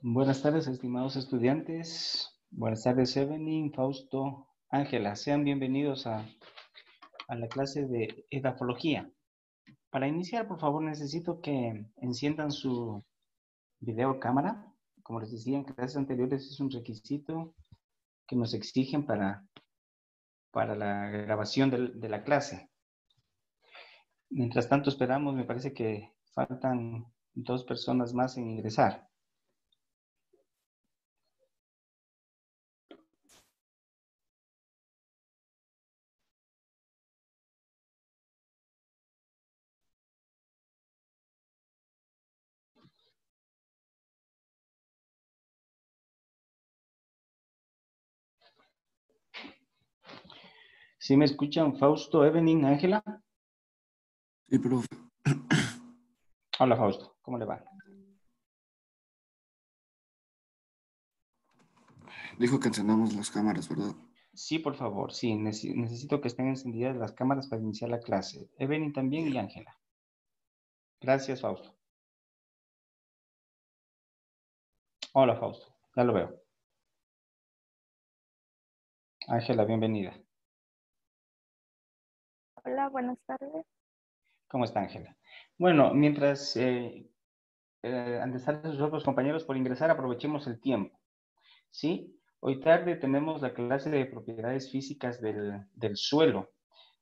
Buenas tardes, estimados estudiantes. Buenas tardes, Evelyn, Fausto, Ángela. Sean bienvenidos a la clase de edafología. Para iniciar, por favor, necesito que enciendan su videocámara. Como les decía en clases anteriores, es un requisito que nos exigen para la grabación de la clase. Mientras tanto esperamos, me parece que faltan 2 personas más en ingresar. ¿Sí me escuchan, Fausto, Evelyn, Ángela? Sí, profe. Hola, Fausto. ¿Cómo le va? Dijo que encendamos las cámaras, ¿verdad? Sí, por favor. Sí, necesito que estén encendidas las cámaras para iniciar la clase. Evelyn también y Ángela. Gracias, Fausto. Hola, Fausto. Ya lo veo. Ángela, bienvenida. Hola, buenas tardes. ¿Cómo está, Ángela? Bueno, mientras antes de sus otros compañeros por ingresar, aprovechemos el tiempo. ¿Sí? Hoy tarde tenemos la clase de propiedades físicas del suelo.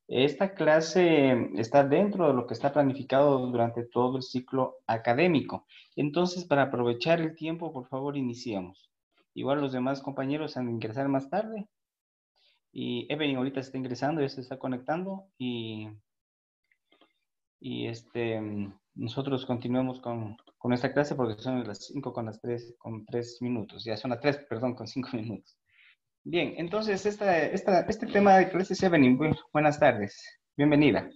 Esta clase está dentro de lo que está planificado durante todo el ciclo académico. Entonces, para aprovechar el tiempo, por favor, iniciemos. Igual los demás compañeros han de ingresar más tarde. Y Evelyn ahorita se está ingresando, ya se está conectando. Y nosotros continuemos con esta clase porque son las 5 con 3 minutos. Ya son las 3, perdón, con 5 minutos. Bien, entonces este tema de clases, Evelyn, buenas tardes. Bienvenida.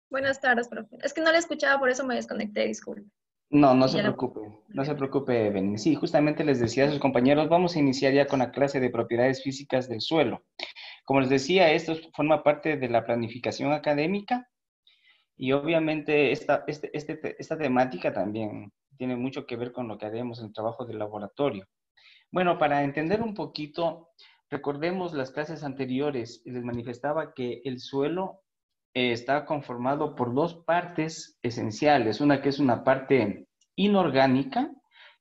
Buenas tardes, profe. Es que no le escuchaba, por eso me desconecté, disculpe. No, no Y se ya la... preocupe, no se preocupe, Evelyn. Sí, justamente les decía a sus compañeros, vamos a iniciar ya con la clase de propiedades físicas del suelo. Como les decía, esto forma parte de la planificación académica y obviamente esta temática también tiene mucho que ver con lo que haremos en el trabajo del laboratorio. Bueno, para entender un poquito, recordemos las clases anteriores, les manifestaba que el suelo está conformado por 2 partes esenciales, una que es una parte inorgánica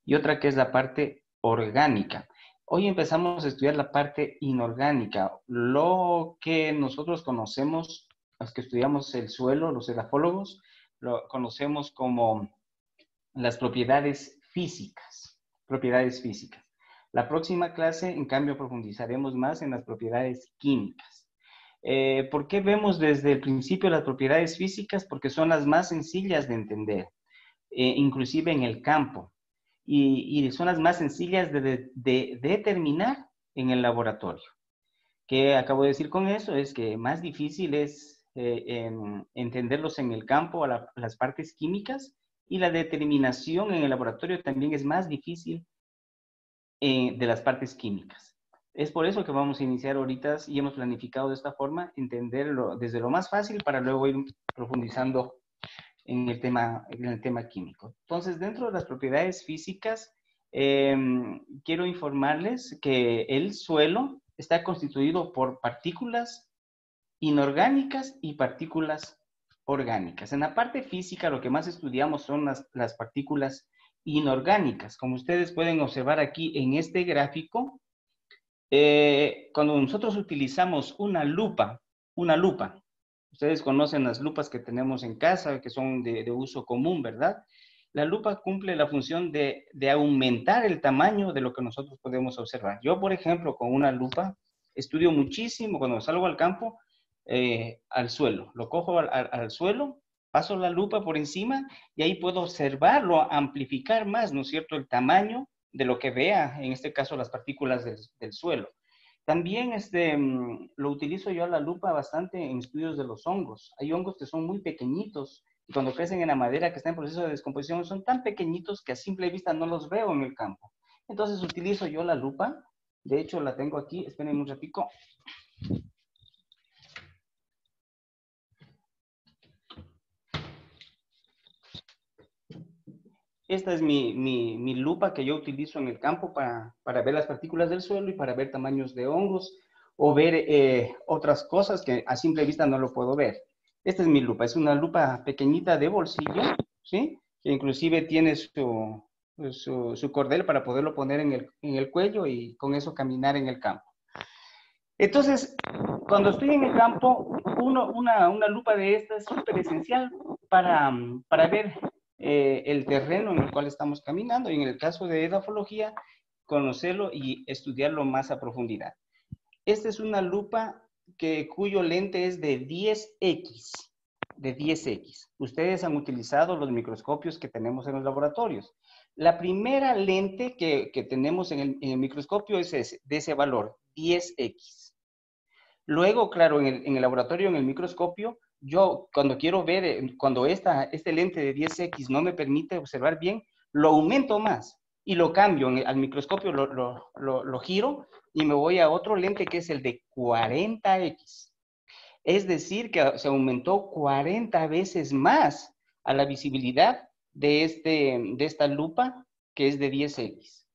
y otra que es la parte orgánica. Hoy empezamos a estudiar la parte inorgánica, lo que nosotros conocemos, los que estudiamos el suelo, los edafólogos, lo conocemos como las propiedades físicas, propiedades físicas. La próxima clase, en cambio, profundizaremos más en las propiedades químicas. ¿Por qué vemos desde el principio las propiedades físicas? Porque son las más sencillas de entender, inclusive en el campo, y son las más sencillas de determinar en el laboratorio. ¿Qué acabo de decir con eso? Es que más difícil es entenderlos en el campo, las partes químicas, y la determinación en el laboratorio también es más difícil de las partes químicas. Es por eso que vamos a iniciar ahorita y hemos planificado de esta forma, entenderlo desde lo más fácil para luego ir profundizando en el tema químico. Entonces, dentro de las propiedades físicas, quiero informarles que el suelo está constituido por partículas inorgánicas y partículas orgánicas. En la parte física, lo que más estudiamos son las partículas inorgánicas. Como ustedes pueden observar aquí en este gráfico, cuando nosotros utilizamos una lupa, ustedes conocen las lupas que tenemos en casa, que son de uso común, ¿verdad? La lupa cumple la función de aumentar el tamaño de lo que nosotros podemos observar. Yo, por ejemplo, con una lupa, estudio muchísimo cuando salgo al campo, al suelo. Lo cojo al suelo, paso la lupa por encima y ahí puedo observarlo, amplificar más, ¿no es cierto?, el tamaño de lo que vea, en este caso, las partículas del suelo. También lo utilizo yo a la lupa bastante en estudios de los hongos. Hay hongos que son muy pequeñitos y cuando crecen en la madera que está en proceso de descomposición son tan pequeñitos que a simple vista no los veo en el campo. Entonces utilizo yo la lupa. De hecho, la tengo aquí. Esperen un ratico. Esta es mi lupa que yo utilizo en el campo para ver las partículas del suelo y para ver tamaños de hongos o ver otras cosas que a simple vista no lo puedo ver. Esta es mi lupa, es una lupa pequeñita de bolsillo, ¿sí? Que inclusive tiene su cordel para poderlo poner en el cuello y con eso caminar en el campo. Entonces, cuando estoy en el campo, una lupa de esta es súper esencial para ver el terreno en el cual estamos caminando y en el caso de edafología, conocerlo y estudiarlo más a profundidad. Esta es una lupa cuyo lente es de 10X, de 10X. Ustedes han utilizado los microscopios que tenemos en los laboratorios. La primera lente que tenemos en el microscopio es de ese valor, 10X. Luego, claro, en el laboratorio, en el microscopio, yo cuando quiero ver, cuando este lente de 10X no me permite observar bien, lo aumento más y lo cambio al microscopio, lo giro y me voy a otro lente que es el de 40X. Es decir, que se aumentó 40 veces más a la visibilidad de esta lupa que es de 10X.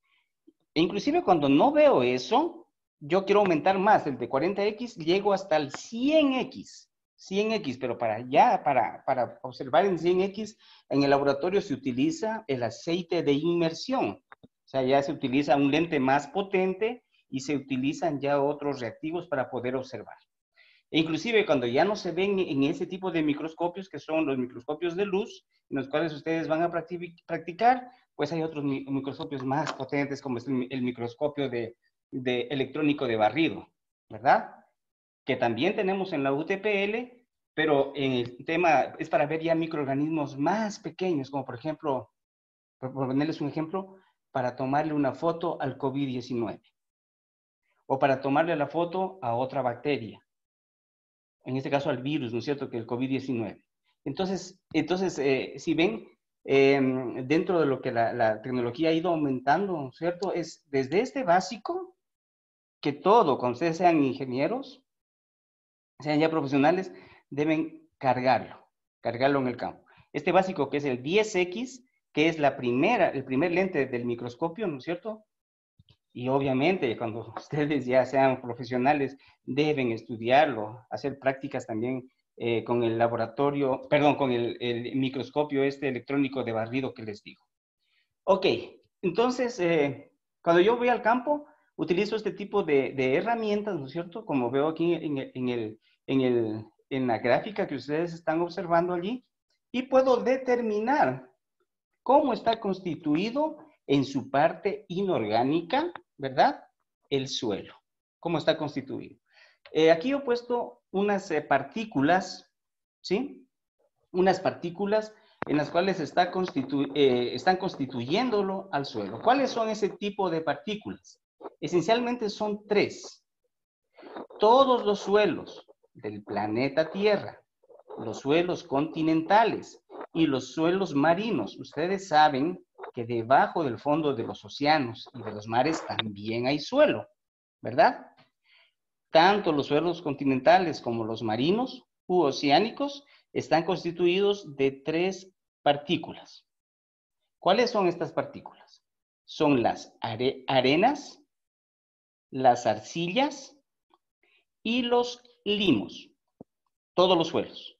E inclusive cuando no veo eso, yo quiero aumentar más, el de 40X, llego hasta el 100X, 100X, pero para observar en 100X, en el laboratorio se utiliza el aceite de inmersión. O sea, ya se utiliza un lente más potente y se utilizan ya otros reactivos para poder observar. E inclusive cuando ya no se ven en ese tipo de microscopios, que son los microscopios de luz, en los cuales ustedes van a practicar, pues hay otros microscopios más potentes, como es el microscopio de electrónico de barrido, ¿verdad? Que también tenemos en la UTPL, pero en el tema es para ver ya microorganismos más pequeños, como por ejemplo, por ponerles un ejemplo, para tomarle una foto al COVID-19 o para tomarle la foto a otra bacteria, en este caso al virus, ¿no es cierto?, que el COVID-19. Entonces si ven, dentro de lo que la tecnología ha ido aumentando, ¿no es cierto?, es desde este básico, que todo, cuando ustedes sean ingenieros, sean ya profesionales, deben cargarlo en el campo. Este básico que es el 10X, que es el primer lente del microscopio, ¿no es cierto? Y obviamente cuando ustedes ya sean profesionales, deben estudiarlo, hacer prácticas también con el laboratorio, perdón, con el microscopio electrónico de barrido que les digo. Ok, entonces, cuando yo voy al campo, utilizo este tipo de herramientas, ¿no es cierto? Como veo aquí en la gráfica que ustedes están observando allí, y puedo determinar cómo está constituido en su parte inorgánica, ¿verdad? El suelo. ¿Cómo está constituido? Aquí he puesto unas partículas, ¿sí? Unas partículas en las cuales están constituyéndolo al suelo. ¿Cuáles son ese tipo de partículas? Esencialmente son tres. Todos los suelos del planeta Tierra, los suelos continentales y los suelos marinos, ustedes saben que debajo del fondo de los océanos y de los mares también hay suelo, ¿verdad? Tanto los suelos continentales como los marinos u oceánicos están constituidos de tres partículas. ¿Cuáles son estas partículas? Son las arenas, las arcillas y los limos, todos los suelos.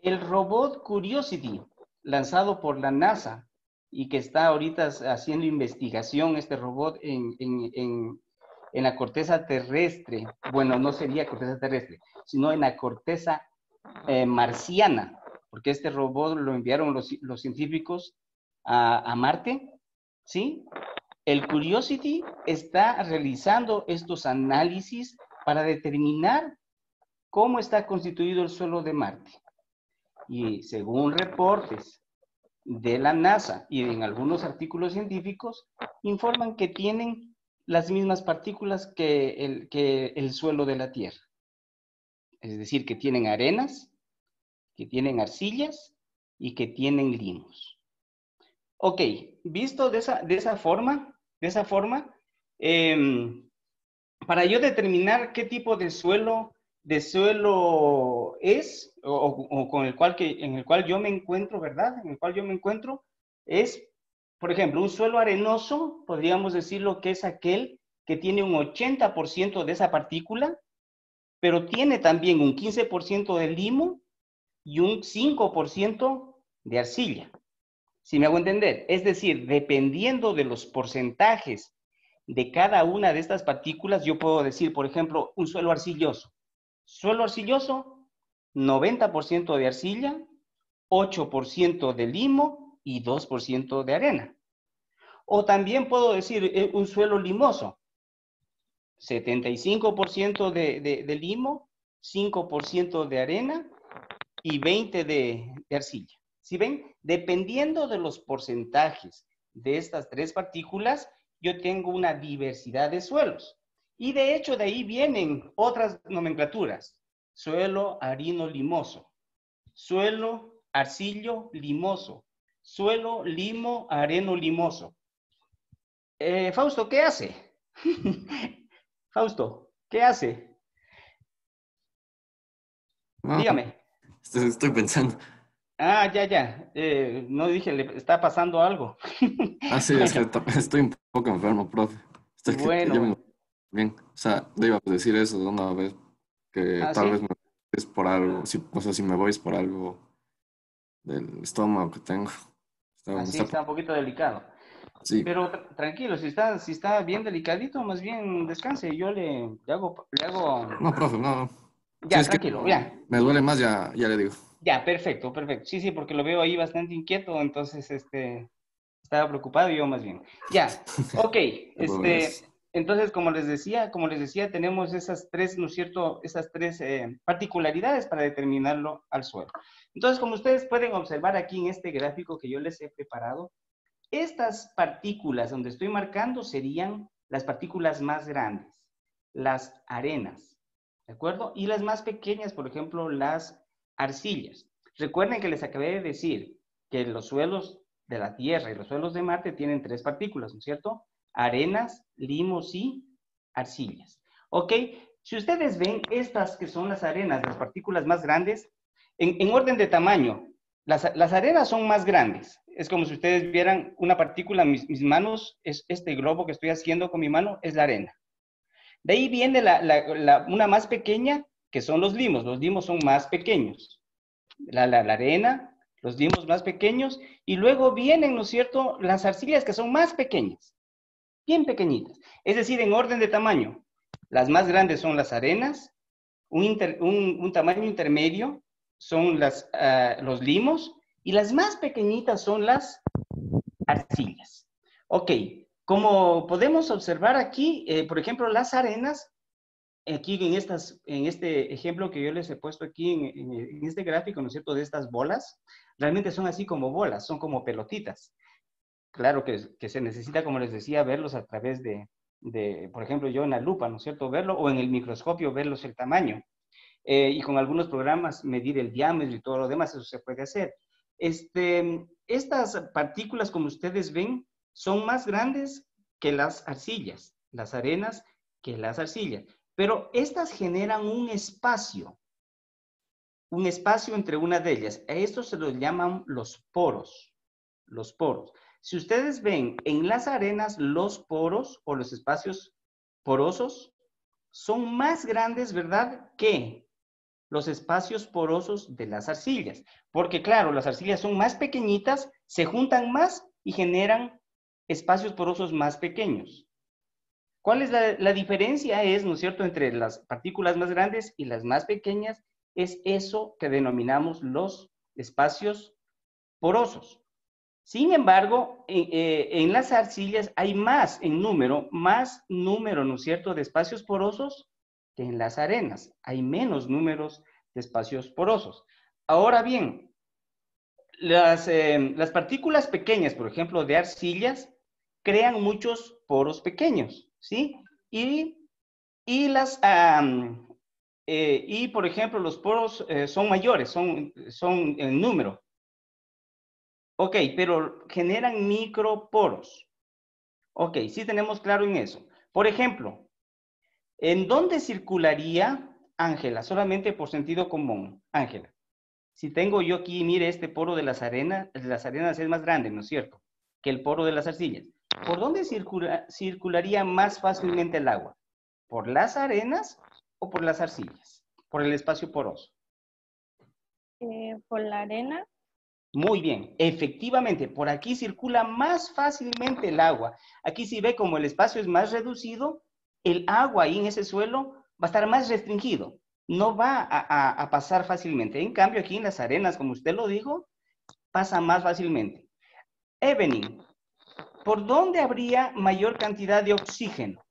El robot Curiosity, lanzado por la NASA y que está ahorita haciendo investigación, este robot en la corteza terrestre, bueno, no sería corteza terrestre, sino en la corteza marciana, porque este robot lo enviaron los científicos a Marte, ¿sí? El Curiosity está realizando estos análisis para determinar cómo está constituido el suelo de Marte. Y según reportes de la NASA y en algunos artículos científicos, informan que tienen las mismas partículas que el suelo de la Tierra. Es decir, que tienen arenas, que tienen arcillas y que tienen limos. Ok, visto de esa forma, para yo determinar qué tipo de suelo es o en el cual yo me encuentro, ¿verdad? En el cual yo me encuentro, Es, por ejemplo, un suelo arenoso, podríamos decirlo que es aquel que tiene un 80% de esa partícula, pero tiene también un 15% de limo y un 5% de arcilla. ¿Sí me hago entender? Es decir, dependiendo de los porcentajes de cada una de estas partículas, yo puedo decir, por ejemplo, un suelo arcilloso. Suelo arcilloso, 90% de arcilla, 8% de limo y 2% de arena. O también puedo decir un suelo limoso, 75% de limo, 5% de arena y 20% de arcilla. ¿Sí ven? Dependiendo de los porcentajes de estas tres partículas, yo tengo una diversidad de suelos. Y de hecho, de ahí vienen otras nomenclaturas. Suelo arino-limoso, suelo arcillo-limoso, suelo limo-areno-limoso. Fausto, ¿qué hace? Fausto, ¿qué hace? No, Dígame. estoy pensando. Ah, ya. No dije, le está pasando algo. Ah, sí, es que Bueno, estoy un poco enfermo, profe. Estoy que ya me bueno. bien. O sea, le iba a decir eso de una vez, que ¿Ah, tal vez sí? es por algo, si, o sea, si me voy es por algo del estómago que tengo. Me Así está, está un poquito delicado. sí, Pero tranquilo, si está bien delicadito, más bien descanse. Yo le hago. no, profe, no. Si Ya, es que tranquilo, ya. me duele más, ya le digo. Ya, perfecto. Sí, porque lo veo ahí bastante inquieto, entonces, estaba preocupado yo más bien. Ya, ok. Pues, Entonces, como les decía, tenemos esas tres, ¿no es cierto? Esas tres particularidades para determinarlo al suelo. Entonces, como ustedes pueden observar aquí en este gráfico que yo les he preparado, estas partículas donde estoy marcando serían las partículas más grandes, las arenas, ¿de acuerdo? Y las más pequeñas, por ejemplo, las arcillas. Recuerden que les acabé de decir que los suelos de la Tierra y los suelos de Marte tienen tres partículas, ¿no es cierto? Arenas, limos y arcillas. ¿Ok? Si ustedes ven estas que son las arenas, las partículas más grandes, en orden de tamaño, las arenas son más grandes. Es como si ustedes vieran una partícula en mis manos, es este globo que estoy haciendo con mi mano, es la arena. De ahí viene una más pequeña, que son los limos. Los limos son más pequeños. La arena, los limos más pequeños, y luego vienen, ¿no es cierto?, las arcillas que son más pequeñas, bien pequeñitas. Es decir, en orden de tamaño. Las más grandes son las arenas, un tamaño intermedio son los limos, y las más pequeñitas son las arcillas. Ok, como podemos observar aquí, por ejemplo, las arenas, aquí en este ejemplo que yo les he puesto aquí en este gráfico, ¿no es cierto?, de estas bolas, realmente son así como bolas, son como pelotitas. Claro que se necesita, como les decía, verlos a través por ejemplo, yo en la lupa, ¿no es cierto?, verlo, o en el microscopio verlos el tamaño. Y con algunos programas medir el diámetro y todo lo demás, eso se puede hacer. Estas partículas, como ustedes ven, son más grandes que las arcillas, las arenas que las arcillas, pero estas generan un espacio entre una de ellas. A esto se los llaman los poros, los poros. Si ustedes ven en las arenas, los poros o los espacios porosos son más grandes, ¿verdad?, que los espacios porosos de las arcillas. Porque claro, las arcillas son más pequeñitas, se juntan más y generan espacios porosos más pequeños. ¿Cuál es la diferencia? Es, ¿no es cierto?, entre las partículas más grandes y las más pequeñas, es eso que denominamos los espacios porosos. Sin embargo, en las arcillas hay más número, ¿no es cierto?, de espacios porosos que en las arenas. Hay menos números de espacios porosos. Ahora bien, las partículas pequeñas, por ejemplo, de arcillas, crean muchos poros pequeños, ¿sí? Y por ejemplo, los poros son mayores, son en número. Ok, pero generan microporos. Ok, sí tenemos claro en eso. Por ejemplo, ¿en dónde circularía Ángela? Solamente por sentido común. Ángela, Si tengo yo aquí, mire, este poro de las arenas es más grande, ¿no es cierto?, que el poro de las arcillas. ¿Por dónde circularía más fácilmente el agua? ¿Por las arenas o por las arcillas? Por el espacio poroso. Por la arena. Muy bien, efectivamente, por aquí circula más fácilmente el agua. Aquí si ve como el espacio es más reducido, el agua ahí en ese suelo va a estar más restringido. No va a pasar fácilmente. En cambio, aquí en las arenas, como usted lo dijo, pasa más fácilmente. Evelyn, ¿por dónde habría mayor cantidad de oxígeno?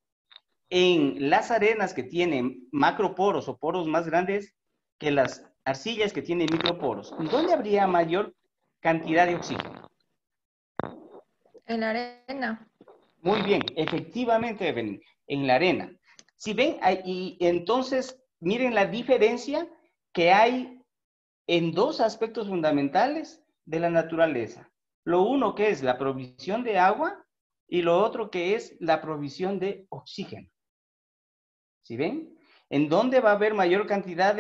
En las arenas que tienen macroporos o poros más grandes que las arcillas que tienen microporos. ¿Dónde habría mayor cantidad de oxígeno? En la arena. Muy bien, efectivamente, Evelyn, en la arena. Si ven, y entonces miren la diferencia que hay en dos aspectos fundamentales de la naturaleza. Lo uno que es la provisión de agua y lo otro que es la provisión de oxígeno. ¿Sí ven? ¿En dónde va a haber mayor cantidad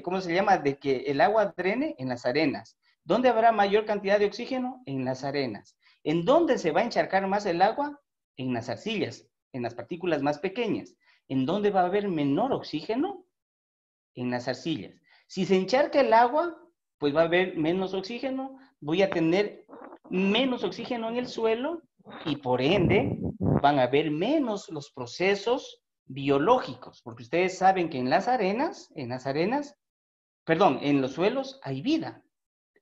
¿cómo se llama? De que el agua drene? En las arenas. ¿Dónde habrá mayor cantidad de oxígeno? En las arenas. ¿En dónde se va a encharcar más el agua? En las arcillas, en las partículas más pequeñas. ¿En dónde va a haber menor oxígeno? En las arcillas. Si se encharca el agua, pues va a haber menos oxígeno, voy a tener menos oxígeno en el suelo y por ende van a haber menos los procesos biológicos, porque ustedes saben que en las arenas, perdón, en los suelos hay vida,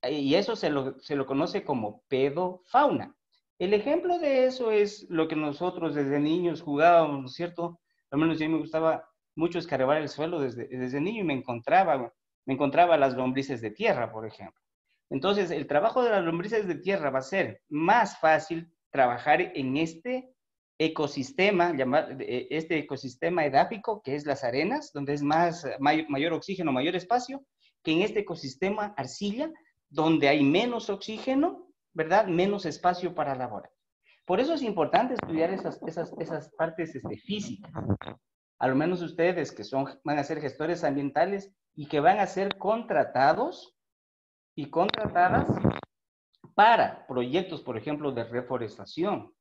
y eso se lo conoce como pedofauna. El ejemplo de eso es lo que nosotros desde niños jugábamos, ¿no es cierto? Al menos a mí me gustaba mucho escarbar el suelo desde niño y me encontraba las lombrices de tierra, por ejemplo. Entonces, el trabajo de las lombrices de tierra va a ser más fácil trabajar en este ecosistema, este ecosistema edáfico, que es las arenas, donde es mayor oxígeno, mayor espacio, que en este ecosistema arcilla, donde hay menos oxígeno, ¿verdad? Menos espacio para laborar. Por eso es importante estudiar esas partes físicas. A lo menos ustedes que van a ser gestores ambientales y que van a ser contratados y contratadas para proyectos, por ejemplo, de reforestación,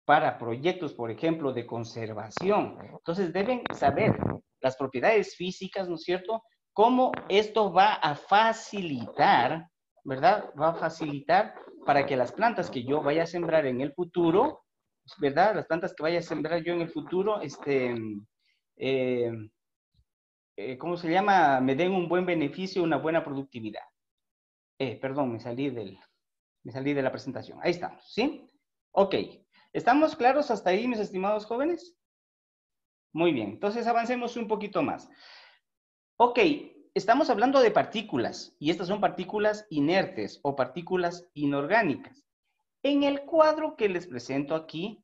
para proyectos, por ejemplo, de conservación. Entonces deben saber las propiedades físicas, ¿no es cierto? Cómo esto va a facilitar, ¿verdad? Va a facilitar para que las plantas que yo vaya a sembrar en el futuro, ¿verdad? Las plantas que vaya a sembrar yo en el futuro, ¿cómo se llama? Me den un buen beneficio, una buena productividad. Perdón, me salí de la presentación. Ahí estamos, ¿sí? Ok. ¿Estamos claros hasta ahí, mis estimados jóvenes? Muy bien. Entonces avancemos un poquito más. Ok. Estamos hablando de partículas y estas son partículas inertes o partículas inorgánicas. En el cuadro que les presento aquí,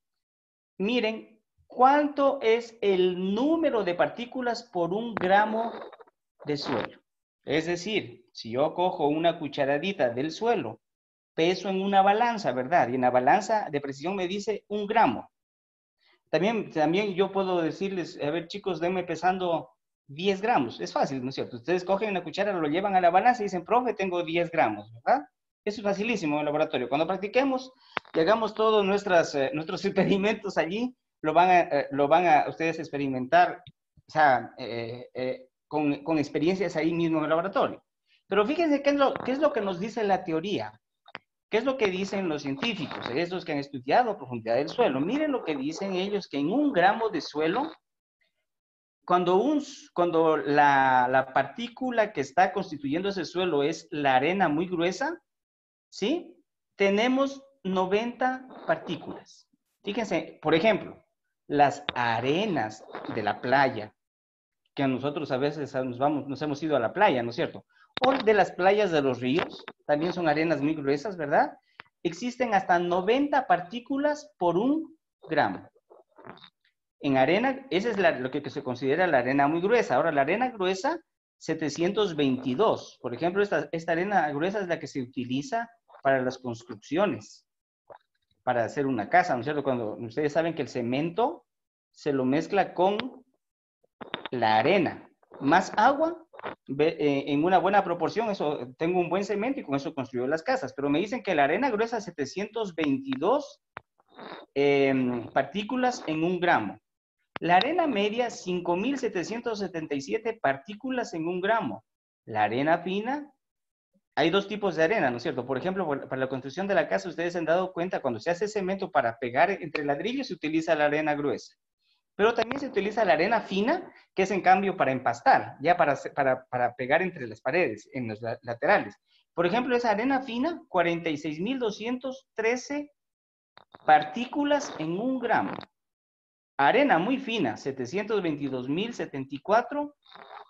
miren cuánto es el número de partículas por un gramo de suelo. Es decir, si yo cojo una cucharadita del suelo, peso en una balanza, ¿verdad? Y en la balanza de precisión me dice 1 gramo. También yo puedo decirles, a ver chicos, denme pesando 10 gramos. Es fácil, ¿no es cierto? Ustedes cogen una cuchara, lo llevan a la balanza y dicen, profe, tengo 10 gramos, ¿verdad? Eso es facilísimo en el laboratorio. Cuando practiquemos y hagamos todos nuestros experimentos allí, lo van a ustedes experimentar, o sea, con experiencias ahí mismo en el laboratorio. Pero fíjense qué es lo que nos dice la teoría. ¿Qué es lo que dicen los científicos? Esos que han estudiado profundidad del suelo. Miren lo que dicen ellos, que en 1 gramo de suelo, cuando la partícula que está constituyendo ese suelo es la arena muy gruesa, ¿sí? Tenemos 90 partículas. Fíjense, por ejemplo, las arenas de la playa, que nosotros a veces nos hemos ido a la playa, ¿no es cierto? O de las playas de los ríos, también son arenas muy gruesas, ¿verdad? Existen hasta 90 partículas por 1 gramo. En arena, esa es lo que se considera la arena muy gruesa. Ahora, la arena gruesa, 722. Por ejemplo, esta arena gruesa es la que se utiliza para las construcciones, para hacer una casa, ¿no es cierto? Cuando ustedes saben que el cemento se lo mezcla con la arena. más agua, en una buena proporción, eso, tengo un buen cemento y con eso construyo las casas. Pero me dicen que la arena gruesa 722 partículas en 1 gramo. La arena media 5.777 partículas en 1 gramo. La arena fina, hay 2 tipos de arena, ¿no es cierto? Por ejemplo, para la construcción de la casa, ustedes se han dado cuenta, cuando se hace cemento para pegar entre ladrillos, se utiliza la arena gruesa. Pero también se utiliza la arena fina, que es en cambio para empastar, ya para pegar entre las paredes, en los laterales. Por ejemplo, esa arena fina, 46.213 partículas en 1 gramo. Arena muy fina, 722.074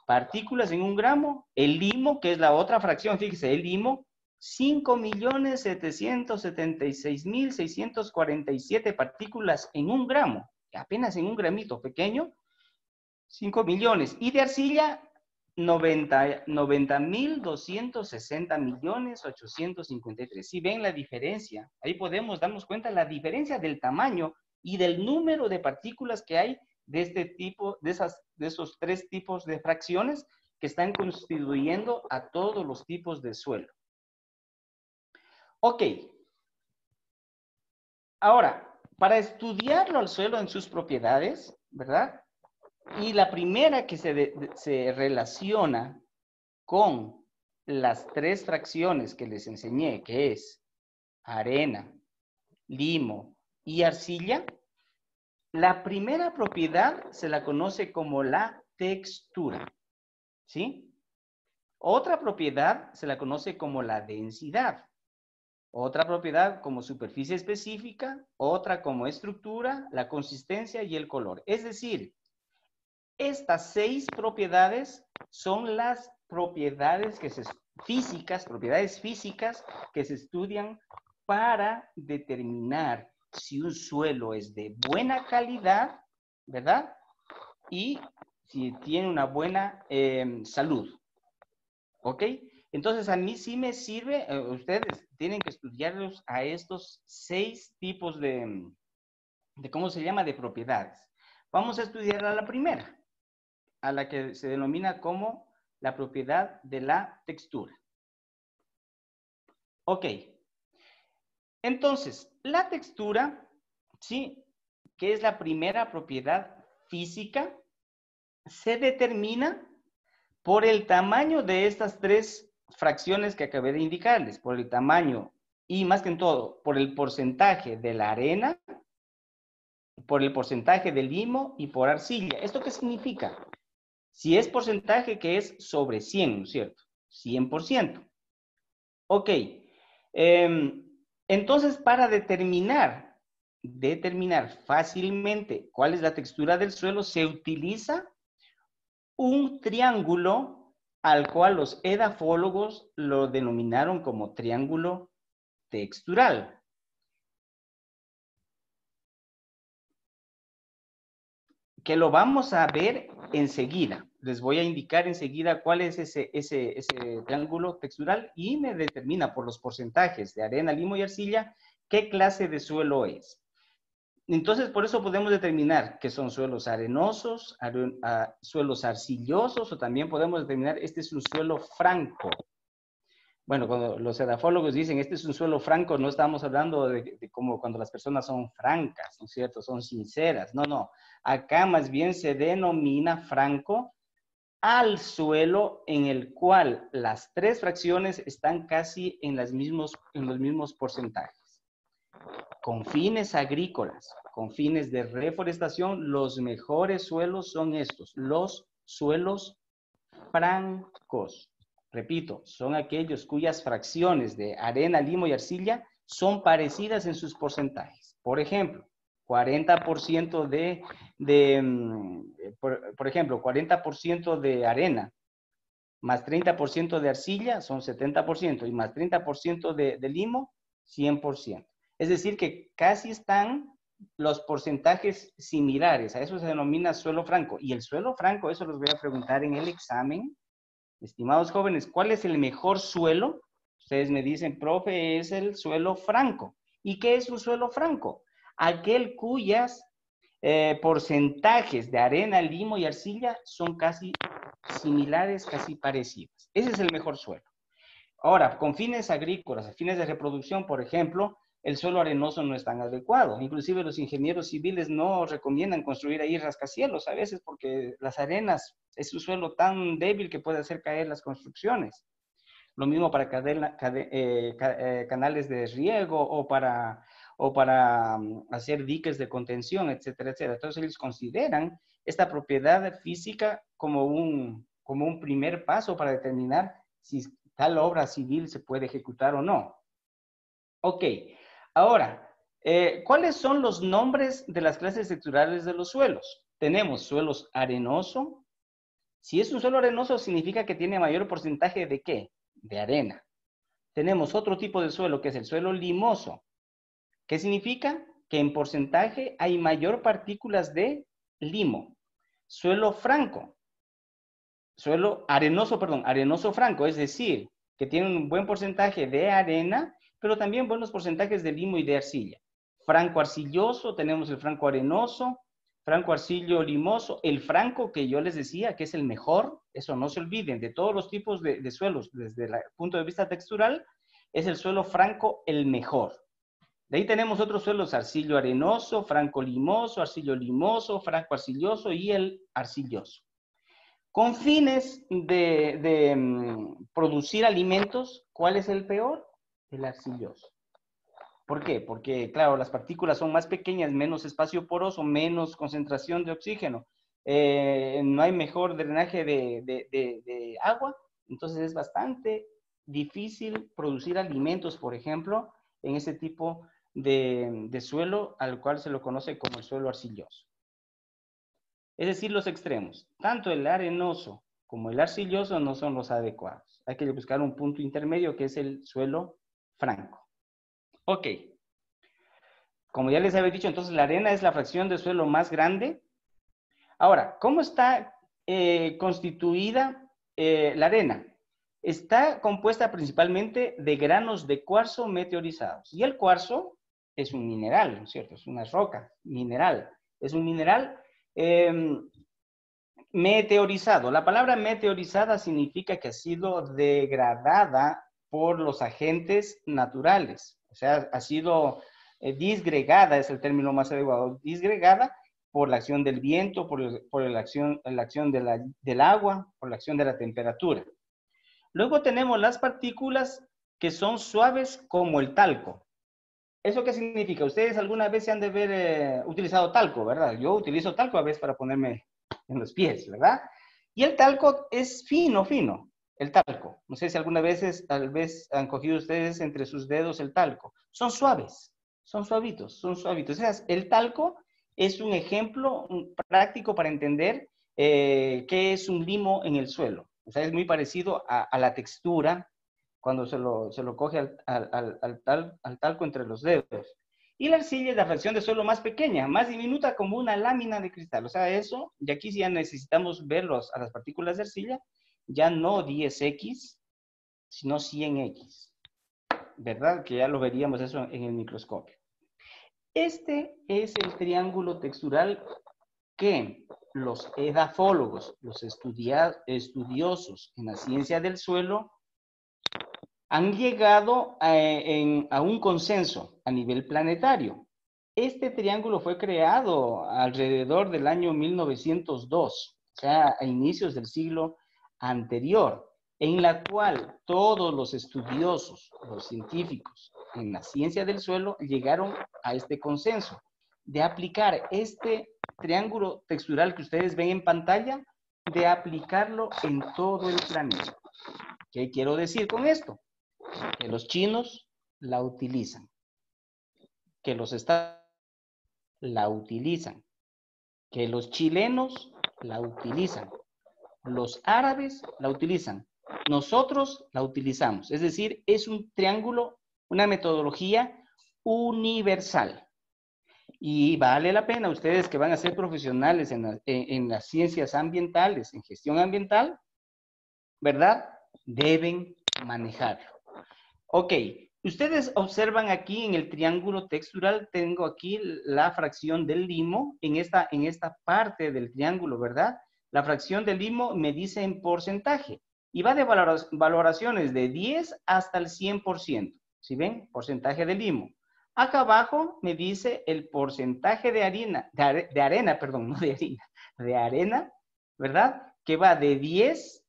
partículas en 1 gramo. El limo, que es la otra fracción, fíjese, el limo, 5.776.647 partículas en 1 gramo. Apenas en un gramito pequeño, 5 millones. Y de arcilla, 90.260.853. Si ven la diferencia, ahí podemos darnos cuenta la diferencia del tamaño y del número de partículas que hay de este tipo, de esos 3 tipos de fracciones que están constituyendo a todos los tipos de suelo. Ok. Ahora, para estudiarlo al suelo en sus propiedades, ¿verdad? Y la primera que se relaciona con las 3 fracciones que les enseñé, que es arena, limo y arcilla, la primera propiedad se la conoce como la textura, ¿sí? Otra propiedad se la conoce como la densidad. Otra propiedad como superficie específica, otra como estructura, la consistencia y el color. Es decir, estas 6 propiedades son las propiedades propiedades físicas que se estudian para determinar si un suelo es de buena calidad, ¿verdad? Y si tiene una buena salud. ¿Ok? Entonces, a mí sí me sirve, ustedes tienen que estudiarlos a estos 6 tipos de ¿cómo se llama? De propiedades. Vamos a estudiar a la primera, a la que se denomina como la propiedad de la textura. Ok. Entonces, la textura, ¿sí? Que es la primera propiedad física, se determina por el tamaño de estas 3 fracciones que acabé de indicarles, por el tamaño y más que en todo, por el porcentaje de la arena, por el porcentaje del limo y por arcilla. ¿Esto qué significa? Si es porcentaje que es sobre 100, ¿no es cierto? 100%. Ok. Entonces, para determinar fácilmente cuál es la textura del suelo, se utiliza un triángulo al cual los edafólogos lo denominaron como triángulo textural. Que lo vamos a ver enseguida. Les voy a indicar enseguida cuál es ese triángulo textural y me determina por los porcentajes de arena, limo y arcilla qué clase de suelo es. Entonces, por eso podemos determinar que son suelos arenosos, suelos arcillosos, o también podemos determinar este es un suelo franco. Bueno, cuando los edafólogos dicen este es un suelo franco, no estamos hablando de como cuando las personas son francas, ¿no es cierto? Son sinceras. No, no. Acá más bien se denomina franco al suelo en el cual las 3 fracciones están casi en los mismos porcentajes. Con fines agrícolas, con fines de reforestación, los mejores suelos son estos, los suelos francos. Repito, son aquellos cuyas fracciones de arena, limo y arcilla son parecidas en sus porcentajes. Por ejemplo, 40% por ejemplo, 40% de arena más 30% de arcilla son 70% y más 30% de limo, 100%. Es decir, que casi están los porcentajes similares. A eso se denomina suelo franco. Y el suelo franco, eso los voy a preguntar en el examen. Estimados jóvenes, ¿cuál es el mejor suelo? Ustedes me dicen, profe, es el suelo franco. ¿Y qué es un suelo franco? Aquel cuyas porcentajes de arena, limo y arcilla son casi similares, casi parecidas. Ese es el mejor suelo. Ahora, con fines agrícolas, a fines de reproducción, por ejemplo, el suelo arenoso no es tan adecuado. Inclusive los ingenieros civiles no recomiendan construir ahí rascacielos a veces porque las arenas es un suelo tan débil que puede hacer caer las construcciones. Lo mismo para canales de riego o para hacer diques de contención, etcétera, etcétera. Entonces ellos consideran esta propiedad física como un primer paso para determinar si tal obra civil se puede ejecutar o no. Ok, ahora, ¿cuáles son los nombres de las clases texturales de los suelos? Tenemos suelos arenoso. Si es un suelo arenoso, significa que tiene mayor porcentaje de ¿qué? De arena. Tenemos otro tipo de suelo que es el suelo limoso. ¿Qué significa? Que en porcentaje hay mayor partículas de limo. Suelo franco. Suelo arenoso, perdón, arenoso franco, es decir, que tiene un buen porcentaje de arena, pero también buenos porcentajes de limo y de arcilla. Franco arcilloso, tenemos el franco arenoso, franco arcillo limoso, el franco que yo les decía que es el mejor, eso no se olviden, de todos los tipos de suelos, desde el punto de vista textural, es el suelo franco el mejor. De ahí tenemos otros suelos, arcillo arenoso, franco limoso, arcillo limoso, franco arcilloso y el arcilloso. Con fines de producir alimentos, ¿cuál es el peor? El arcilloso. ¿Por qué? Porque, claro, las partículas son más pequeñas, menos espacio poroso, menos concentración de oxígeno. No hay mejor drenaje de agua, entonces es bastante difícil producir alimentos, por ejemplo, en ese tipo de suelo al cual se lo conoce como el suelo arcilloso. Es decir, los extremos, tanto el arenoso como el arcilloso no son los adecuados. Hay que buscar un punto intermedio que es el suelo franco. Ok. Como ya les había dicho, entonces la arena es la fracción de suelo más grande. Ahora, ¿cómo está constituida la arena? Está compuesta principalmente de granos de cuarzo meteorizados. Y el cuarzo es un mineral, ¿no es cierto? Es una roca, mineral. Es un mineral meteorizado. La palabra meteorizada significa que ha sido degradada por los agentes naturales. O sea, ha sido disgregada, es el término más adecuado, disgregada por la acción del viento, por la acción del agua, por la acción de la temperatura. Luego tenemos las partículas que son suaves como el talco. ¿Eso qué significa? Ustedes alguna vez se han de haber utilizado talco, ¿verdad? Yo utilizo talco a veces para ponerme en los pies, ¿verdad? Y el talco es fino, el talco. No sé si alguna vez, tal vez han cogido ustedes entre sus dedos el talco. Son suaves, son suavitos, son suavitos. O sea, el talco es un ejemplo práctico para entender qué es un limo en el suelo. O sea, es muy parecido a la textura cuando se lo coge al talco entre los dedos. Y la arcilla es la fracción de suelo más pequeña, más diminuta, como una lámina de cristal. O sea, eso, y aquí sí ya necesitamos verlos a las partículas de arcilla, ya no 10X, sino 100X. ¿Verdad? Que ya lo veríamos eso en el microscopio. Este es el triángulo textural que los edafólogos, los estudiosos en la ciencia del suelo, han llegado a un consenso a nivel planetario. Este triángulo fue creado alrededor del año 1902, o sea, a inicios del siglo anterior, en la cual todos los estudiosos, los científicos en la ciencia del suelo llegaron a este consenso de aplicar este triángulo textural que ustedes ven en pantalla, de aplicarlo en todo el planeta. ¿Qué quiero decir con esto? Que los chinos la utilizan, que los estadounidenses la utilizan, que los chilenos la utilizan, los árabes la utilizan, nosotros la utilizamos. Es decir, es un triángulo, una metodología universal. Y vale la pena, ustedes que van a ser profesionales en las ciencias ambientales, en gestión ambiental, ¿verdad? Deben manejarlo. Ok, ustedes observan aquí en el triángulo textural, tengo aquí la fracción del limo en esta parte del triángulo, ¿verdad? La fracción de limo me dice en porcentaje. Y va de valoraciones de 10 hasta el 100%. ¿Sí ven? Porcentaje de limo. Acá abajo me dice el porcentaje de harina, de arena, perdón, no de harina, de arena, ¿verdad? Que va de 10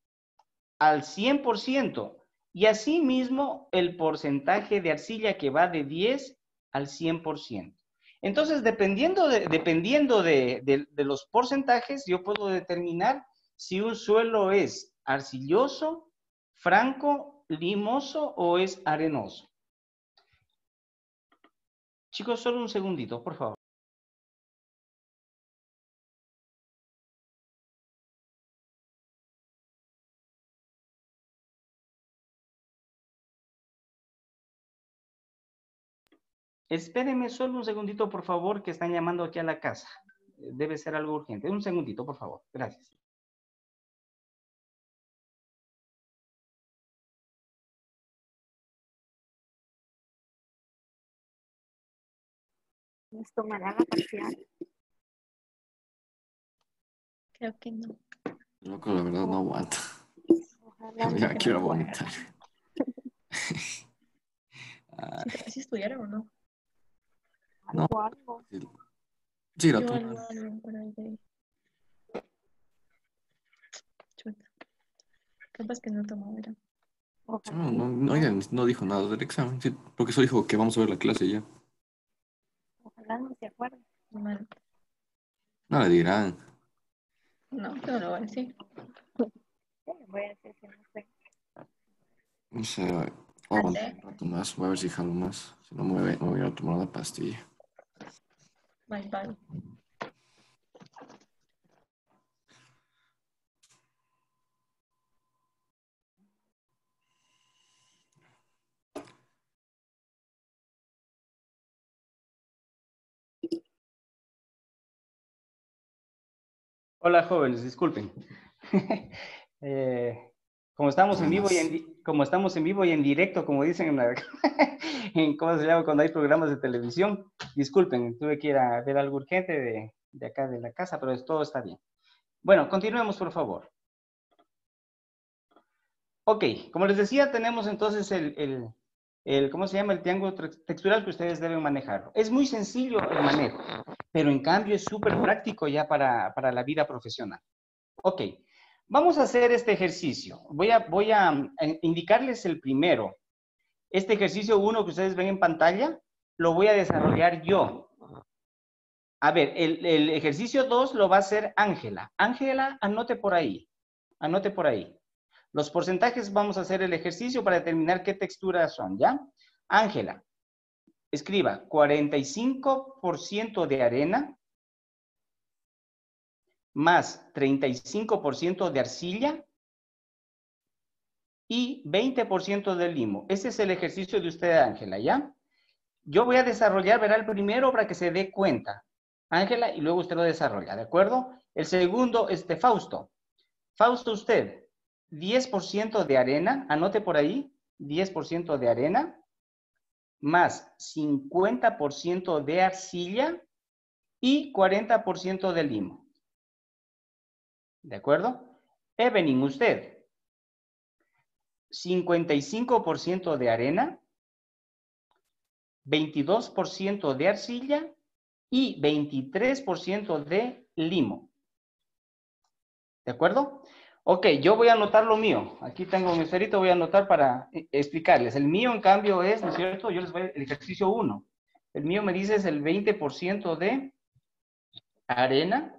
al 100%. Y asimismo el porcentaje de arcilla que va de 10 al 100%. Entonces, dependiendo de los porcentajes, yo puedo determinar si un suelo es arcilloso, franco, limoso o es arenoso. Chicos, solo un segundito, por favor. Espérenme solo un segundito, por favor, que están llamando aquí a la casa. Debe ser algo urgente. Un segundito, por favor. Gracias. ¿Nos tomará la parcial? Creo que no. Loco, la verdad no aguanto. Ojalá Ya no quiero se pueda. vomitar. Ah, ¿Sí estudiaron o no? No. Algo. sí, la Yo tomo. algo por ahí de... Chuta. Capaz que no tomó, ¿verdad? Ojalá No dijo nada del examen, sí, porque solo dijo que vamos a ver la clase y ya. ojalá no se acuerde. Mal. No le dirán. No, no lo voy a decir. ¿Qué le voy a decir si no sé? No sé, voy a aguantar un rato más, voy a ver si jalo más. Si no, me voy a tomar una pastilla. Bye, bye. Hola, jóvenes, disculpen. Como estamos en vivo como estamos en vivo y en directo, como dicen en ¿cómo se llama? Cuando hay programas de televisión, disculpen, tuve que ir a ver algo urgente de acá de la casa, pero todo está bien. Bueno, continuemos, por favor. Ok, como les decía, tenemos entonces ¿cómo se llama? El triángulo textural que ustedes deben manejarlo. Es muy sencillo el manejo, pero en cambio es súper práctico ya para la vida profesional. Ok, vamos a hacer este ejercicio. Voy a indicarles el primero. Este ejercicio 1 que ustedes ven en pantalla, lo voy a desarrollar yo. A ver, el ejercicio 2 lo va a hacer Ángela. Ángela, anote por ahí. Anote por ahí. Los porcentajes, vamos a hacer el ejercicio para determinar qué texturas son, ¿ya? Ángela, escriba 45% de arena más 35% de arcilla y 20% de limo. Ese es el ejercicio de usted, Ángela, ¿ya? Yo voy a desarrollar, verá, el primero para que se dé cuenta, Ángela, y luego usted lo desarrolla, ¿de acuerdo? El segundo, Fausto. Fausto, usted, 10% de arena, anote por ahí, 10% de arena, más 50% de arcilla y 40% de limo. ¿De acuerdo? Evelyn, usted, 55% de arena, 22% de arcilla y 23% de limo. ¿De acuerdo? Ok, yo voy a anotar lo mío. Aquí tengo mi esferito, voy a anotar para explicarles. El mío, en cambio, es, ¿no es cierto? Yo les voy el ejercicio 1. El mío me dice es el 20% de arena,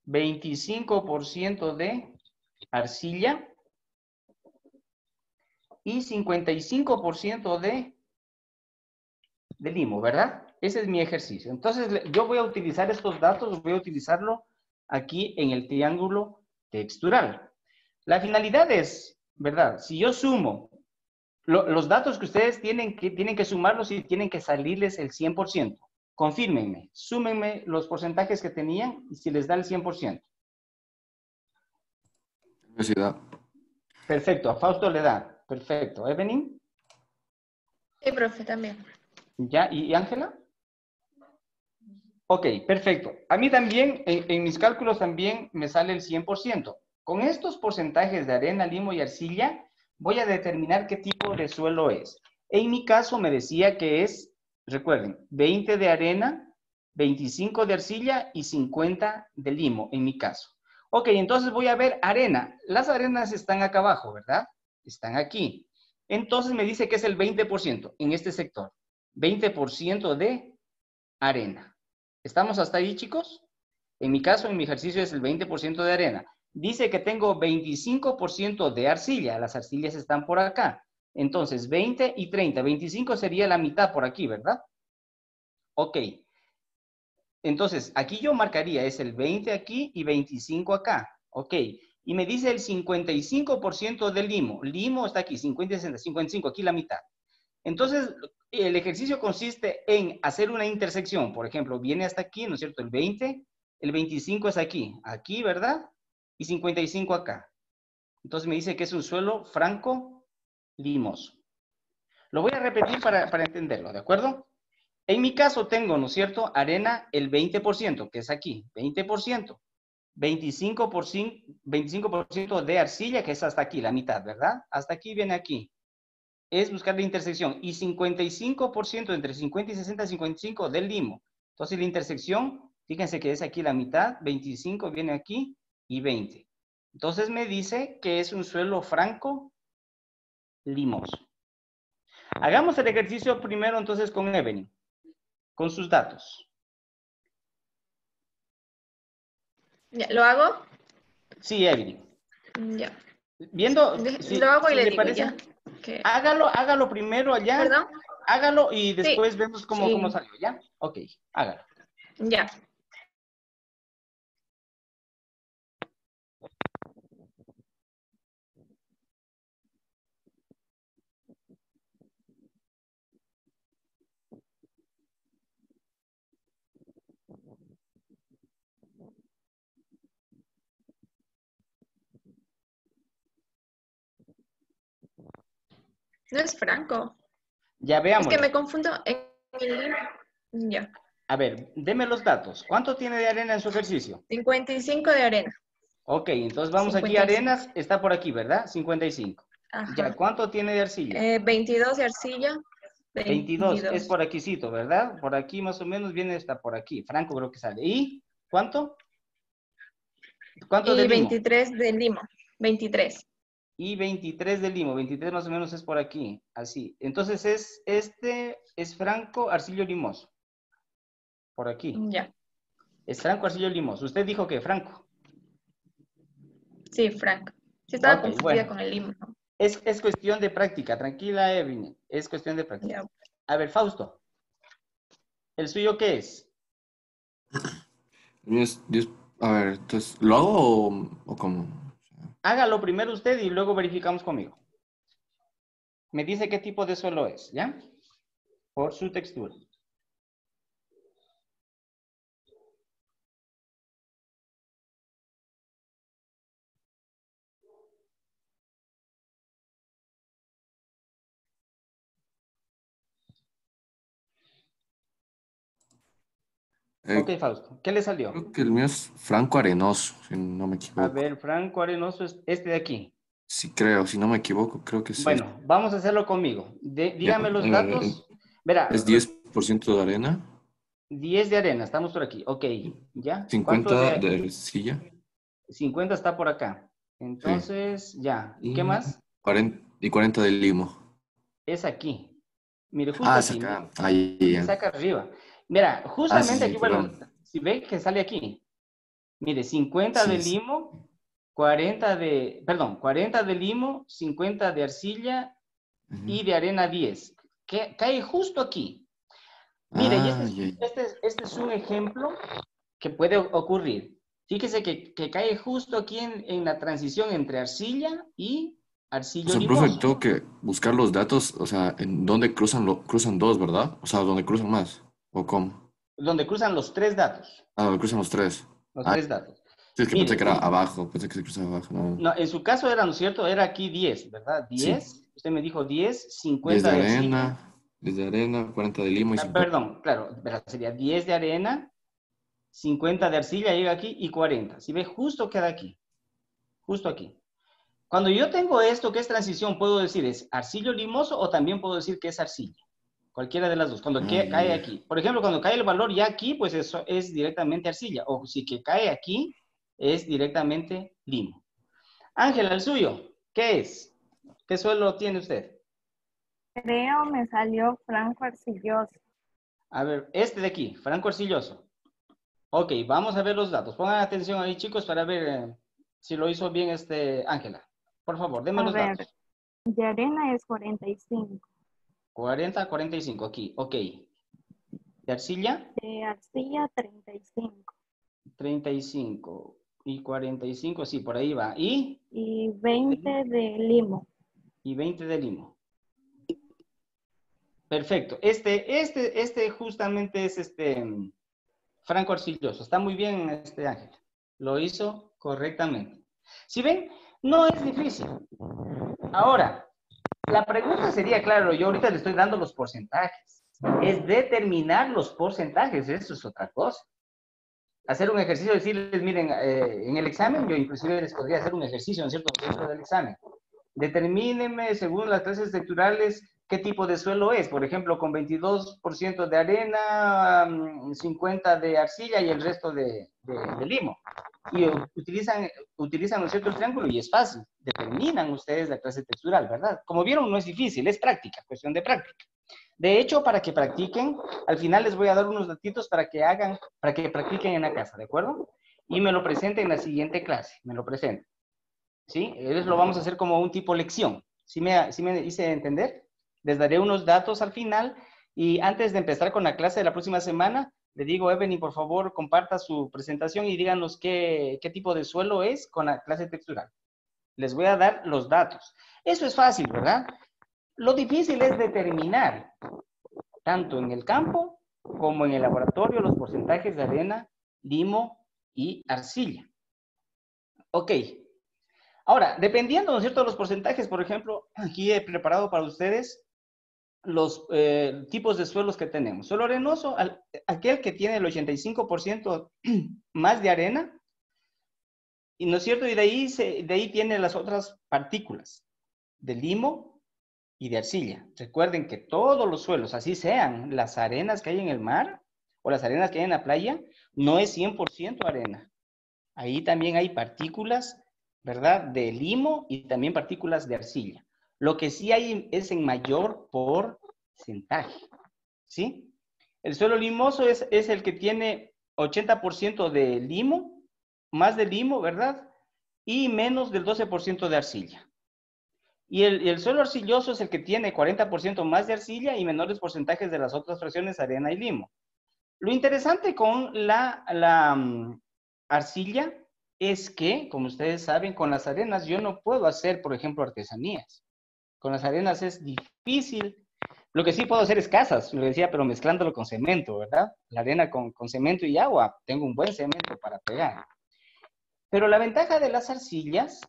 25% de arcilla y 55% de limo, ¿verdad? Ese es mi ejercicio. Entonces, yo voy a utilizar estos datos, voy a utilizarlo aquí en el triángulo textural. La finalidad es, ¿verdad? Si yo sumo los datos que ustedes tienen que sumarlos y tienen que salirles el 100%. Confírmenme, súmenme los porcentajes que tenían y si les da el 100%. Universidad. Perfecto, a Fausto le da. Perfecto. ¿Evelyn? Sí, profe, también. ¿Ya? ¿Y Ángela? Ok, perfecto. A mí también, en mis cálculos también me sale el 100%. Con estos porcentajes de arena, limo y arcilla, voy a determinar qué tipo de suelo es. En mi caso me decía que es, recuerden, 20 de arena, 25 de arcilla y 50 de limo, en mi caso. Ok, entonces voy a ver arena. Las arenas están acá abajo, ¿verdad? Están aquí. Entonces me dice que es el 20% en este sector. 20% de arena. ¿Estamos hasta ahí, chicos? En mi caso, en mi ejercicio es el 20% de arena. Dice que tengo 25% de arcilla. Las arcillas están por acá. Entonces, 20 y 30. 25 sería la mitad por aquí, ¿verdad? Ok. Entonces, aquí yo marcaría, es el 20 aquí y 25 acá. Ok. Y me dice el 55% del limo. Limo está aquí, 50 y 60, 55, aquí la mitad. Entonces, el ejercicio consiste en hacer una intersección. Por ejemplo, viene hasta aquí, ¿no es cierto? El 20, el 25 es aquí, ¿verdad? Y 55 acá. Entonces me dice que es un suelo franco limoso. Lo voy a repetir para entenderlo, ¿de acuerdo? En mi caso tengo, ¿no es cierto? Arena el 20%, que es aquí, 20%. 25% de arcilla, que es hasta aquí, la mitad, ¿verdad? Hasta aquí viene aquí. Es buscar la intersección. Y 55% entre 50 y 60, 55 del limo. Entonces la intersección, fíjense que es aquí la mitad, 25 viene aquí y 20. Entonces me dice que es un suelo franco limoso. Hagamos el ejercicio primero entonces con Evelyn, con sus datos. Ya, ¿lo hago? Sí, Evelyn. Ya. Viendo, Lo hago y si le le digo parece, ya. Que... hágalo primero allá, ¿Perdón? hágalo y Sí, después vemos cómo sí. salió, ¿ya? Ok, hágalo. Ya. No es franco. Ya Es que veámoslo. me confundo en el... Ya. A ver, deme los datos. ¿Cuánto tiene de arena en su ejercicio? 55 de arena. Ok, entonces vamos aquí, 55. arenas, está por aquí, ¿verdad? 55. Ya, Ajá. ¿cuánto tiene de arcilla? 22 de arcilla. 22, es 22. por aquícito, ¿verdad? Por aquí más o menos viene hasta por aquí. Franco creo que sale. ¿Y cuánto? ¿Cuánto de Y limo? 23 de limo. 23. Y 23 de limo, 23 más o menos es por aquí, así. Entonces es franco arcillo limoso, por aquí. Ya. Es franco arcillo limoso. Usted dijo que franco. Sí, franco. Sí, estaba Ok, confundida bueno. con el limo, ¿no? Es cuestión de práctica, tranquila, Evelyn. Es cuestión de práctica. Ya. A ver, Fausto, ¿el suyo qué es? A ver, entonces, ¿lo hago o cómo? Hágalo primero usted y luego verificamos conmigo. Me dice qué tipo de suelo es, ¿ya? Por su textura. Ok, Fausto, ¿qué le salió? Creo que el mío es franco arenoso, si no me A equivoco. ver, franco arenoso es este de aquí. Sí, creo, si no me equivoco, creo que es este. Bueno, vamos a hacerlo conmigo. Ya, Dígame los a ver, datos. Verá, es 10% de arena, 10 de arena, estamos por aquí. Ok, ¿ya? ¿Cuánto 50 de...? de arcilla, 50 está por acá. sí, Entonces, ya. ¿Qué y más? 40 de limo. Es aquí. Mire, justo Ah, es aquí. acá. Ahí, ya. Saca arriba. Mira, Ah, sí, justamente sí, aquí, bueno, perdón. si ve que sale aquí. Mire, 50 de Sí, limo, 40 de, perdón, 40 de limo, 50 de arcilla ujú. y de arena 10. Que cae justo aquí. Mire, y Ah, ya, ya. este es un ejemplo que puede ocurrir. Fíjese que cae justo aquí en la transición entre arcilla y O arcillo sea, profe, limoso, tengo que buscar los datos, o sea, en dónde cruzan dos, ¿verdad? O sea, dónde cruzan más. ¿O cómo? donde cruzan los tres datos. Ah, donde cruzan los tres. Los Ah, tres datos. sí, es que pensé Mire, que era abajo, pensé que se cruzaba abajo, no. no, en su caso era, ¿no es cierto? Era aquí 10, ¿verdad? Sí, 10, usted me dijo 10, 10 50 de de arcilla. arena, 10 de arena, 40 de limo y 50. Perdón, claro, ¿verdad? Sería 10 de arena, 50 de arcilla llega aquí y 40. Si ve, justo queda aquí. Justo aquí. Cuando yo tengo esto que es transición, puedo decir es arcillo limoso o también puedo decir que es arcilla. Cualquiera de las dos. Cuando cae aquí. Por ejemplo, cuando cae el valor ya aquí, pues eso es directamente arcilla. O si que cae aquí, es directamente limo. Ángela, el suyo, ¿qué es? ¿Qué suelo tiene usted? Creo me salió franco arcilloso. A ver, este de aquí, franco arcilloso. Ok, vamos a ver los datos. Pongan atención ahí, chicos, para ver si lo hizo bien Ángela. Por favor, denme A los ver, datos. de arena es 45. 40, 45, aquí, ok. ¿De arcilla? De arcilla 35. 35 y 45, sí, por ahí va. ¿Y? Y 20 de limo. Y 20 de limo. Perfecto. Este justamente es franco arcilloso. Está muy bien, Ángel. Lo hizo correctamente. Si ven, no es difícil. Ahora, la pregunta sería, claro, yo ahorita le estoy dando los porcentajes. Es determinar los porcentajes, eso es otra cosa. Hacer un ejercicio, decirles, miren, en el examen, yo inclusive les podría hacer un ejercicio, ¿no es cierto?, dentro del examen. Determínenme, según las clases estructurales, qué tipo de suelo es. Por ejemplo, con 22% de arena, 50% de arcilla y el resto de limo. Y utilizan, ¿no es cierto?, el triángulo y es fácil. Determinan ustedes la clase textural, ¿verdad? Como vieron, no es difícil, es práctica, cuestión de práctica. De hecho, para que practiquen, al final les voy a dar unos datitos para que practiquen en la casa, ¿de acuerdo? Y me lo presenten en la siguiente clase, me lo presenten. ¿Sí? Lo vamos a hacer como un tipo lección. ¿Sí me hice entender? Les daré unos datos al final y antes de empezar con la clase de la próxima semana, le digo, Evelyn, por favor, comparta su presentación y díganos qué tipo de suelo es con la clase textural. Les voy a dar los datos. Eso es fácil, ¿verdad? Lo difícil es determinar, tanto en el campo como en el laboratorio, los porcentajes de arena, limo y arcilla. Ok. Ahora, dependiendo, ¿no es cierto?, de los porcentajes, por ejemplo, aquí he preparado para ustedes los tipos de suelos que tenemos. Suelo arenoso, aquel que tiene el 85% más de arena, y ¿no es cierto? Y de ahí tiene las otras partículas, de limo y de arcilla. Recuerden que todos los suelos, así sean las arenas que hay en el mar o las arenas que hay en la playa, no es 100% arena. Ahí también hay partículas, ¿verdad?, de limo y también partículas de arcilla. Lo que sí hay es en mayor porcentaje, ¿sí? El suelo limoso es el que tiene 80% de limo, más de limo, ¿verdad? Y menos del 12% de arcilla. Y el suelo arcilloso es el que tiene 40% más de arcilla y menores porcentajes de las otras fracciones, arena y limo. Lo interesante con la arcilla es que, como ustedes saben, con las arenas yo no puedo hacer, por ejemplo, artesanías. Con las arenas es difícil. Lo que sí puedo hacer es casas, lo decía, pero mezclándolo con cemento, ¿verdad? La arena con cemento y agua. Tengo un buen cemento para pegar. Pero la ventaja de las arcillas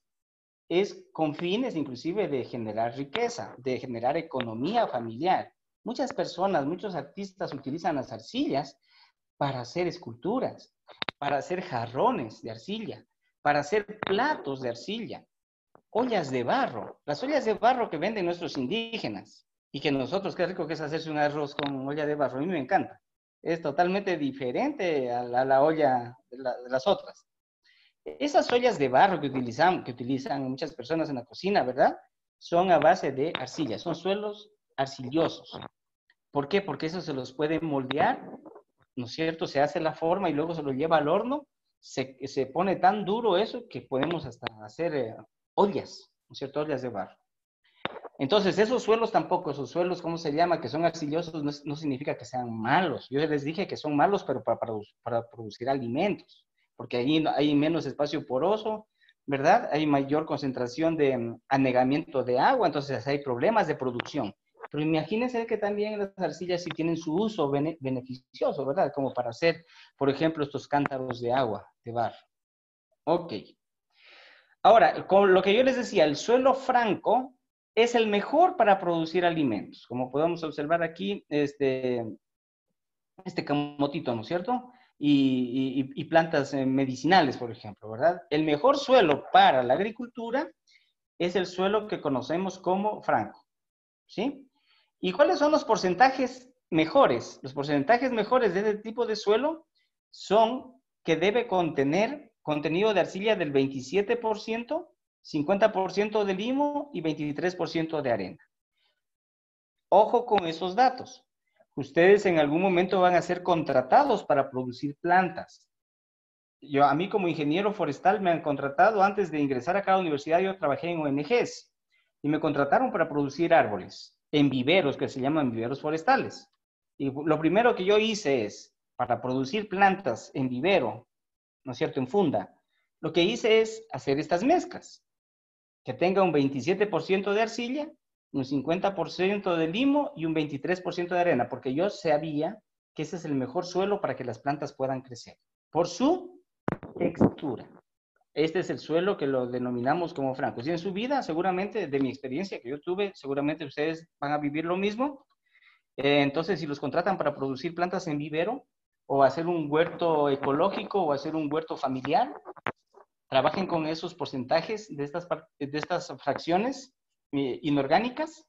es con fines inclusive de generar riqueza, de generar economía familiar. Muchas personas, muchos artistas utilizan las arcillas para hacer esculturas, para hacer jarrones de arcilla, para hacer platos de arcilla, ollas de barro. Las ollas de barro que venden nuestros indígenas y que nosotros, qué rico que es hacerse un arroz con olla de barro, a mí me encanta. Es totalmente diferente a la olla de las otras. Esas ollas de barro que utilizan muchas personas en la cocina, ¿verdad? Son a base de arcilla, son suelos arcillosos. ¿Por qué? Porque eso se los puede moldear, ¿no es cierto? Se hace la forma y luego se lo lleva al horno, se pone tan duro eso que podemos hasta hacer ollas, ¿no es cierto? Ollas de barro. Entonces, esos suelos tampoco, esos suelos, ¿cómo se llama? Que son arcillosos, no significa que sean malos. Yo les dije que son malos, pero para producir alimentos, porque ahí hay menos espacio poroso, ¿verdad? Hay mayor concentración de anegamiento de agua, entonces hay problemas de producción. Pero imagínense que también las arcillas sí tienen su uso beneficioso, ¿verdad? Como para hacer, por ejemplo, estos cántaros de agua, de barro. Ok. Ahora, con lo que yo les decía, el suelo franco es el mejor para producir alimentos. Como podemos observar aquí, este camotito, ¿no es cierto? y plantas medicinales, por ejemplo, ¿verdad? El mejor suelo para la agricultura es el suelo que conocemos como franco, ¿sí? ¿Y cuáles son los porcentajes mejores? Los porcentajes mejores de este tipo de suelo son que debe contener contenido de arcilla del 27%, 50% de limo y 23% de arena. Ojo con esos datos. Ustedes en algún momento van a ser contratados para producir plantas. A mí como ingeniero forestal me han contratado antes de ingresar acá a la universidad. Yo trabajé en ONGs y me contrataron para producir árboles en viveros que se llaman viveros forestales. Y lo primero que yo hice es, para producir plantas en vivero, ¿no es cierto?, en funda, lo que hice es hacer estas mezclas, que tenga un 27% de arcilla, un 50% de limo y un 23% de arena, porque yo sabía que ese es el mejor suelo para que las plantas puedan crecer, por su textura. Este es el suelo que lo denominamos como franco. Y en su vida, seguramente, de mi experiencia que yo tuve, seguramente ustedes van a vivir lo mismo. Entonces, si los contratan para producir plantas en vivero, o hacer un huerto ecológico, o hacer un huerto familiar, trabajen con esos porcentajes de estas fracciones inorgánicas,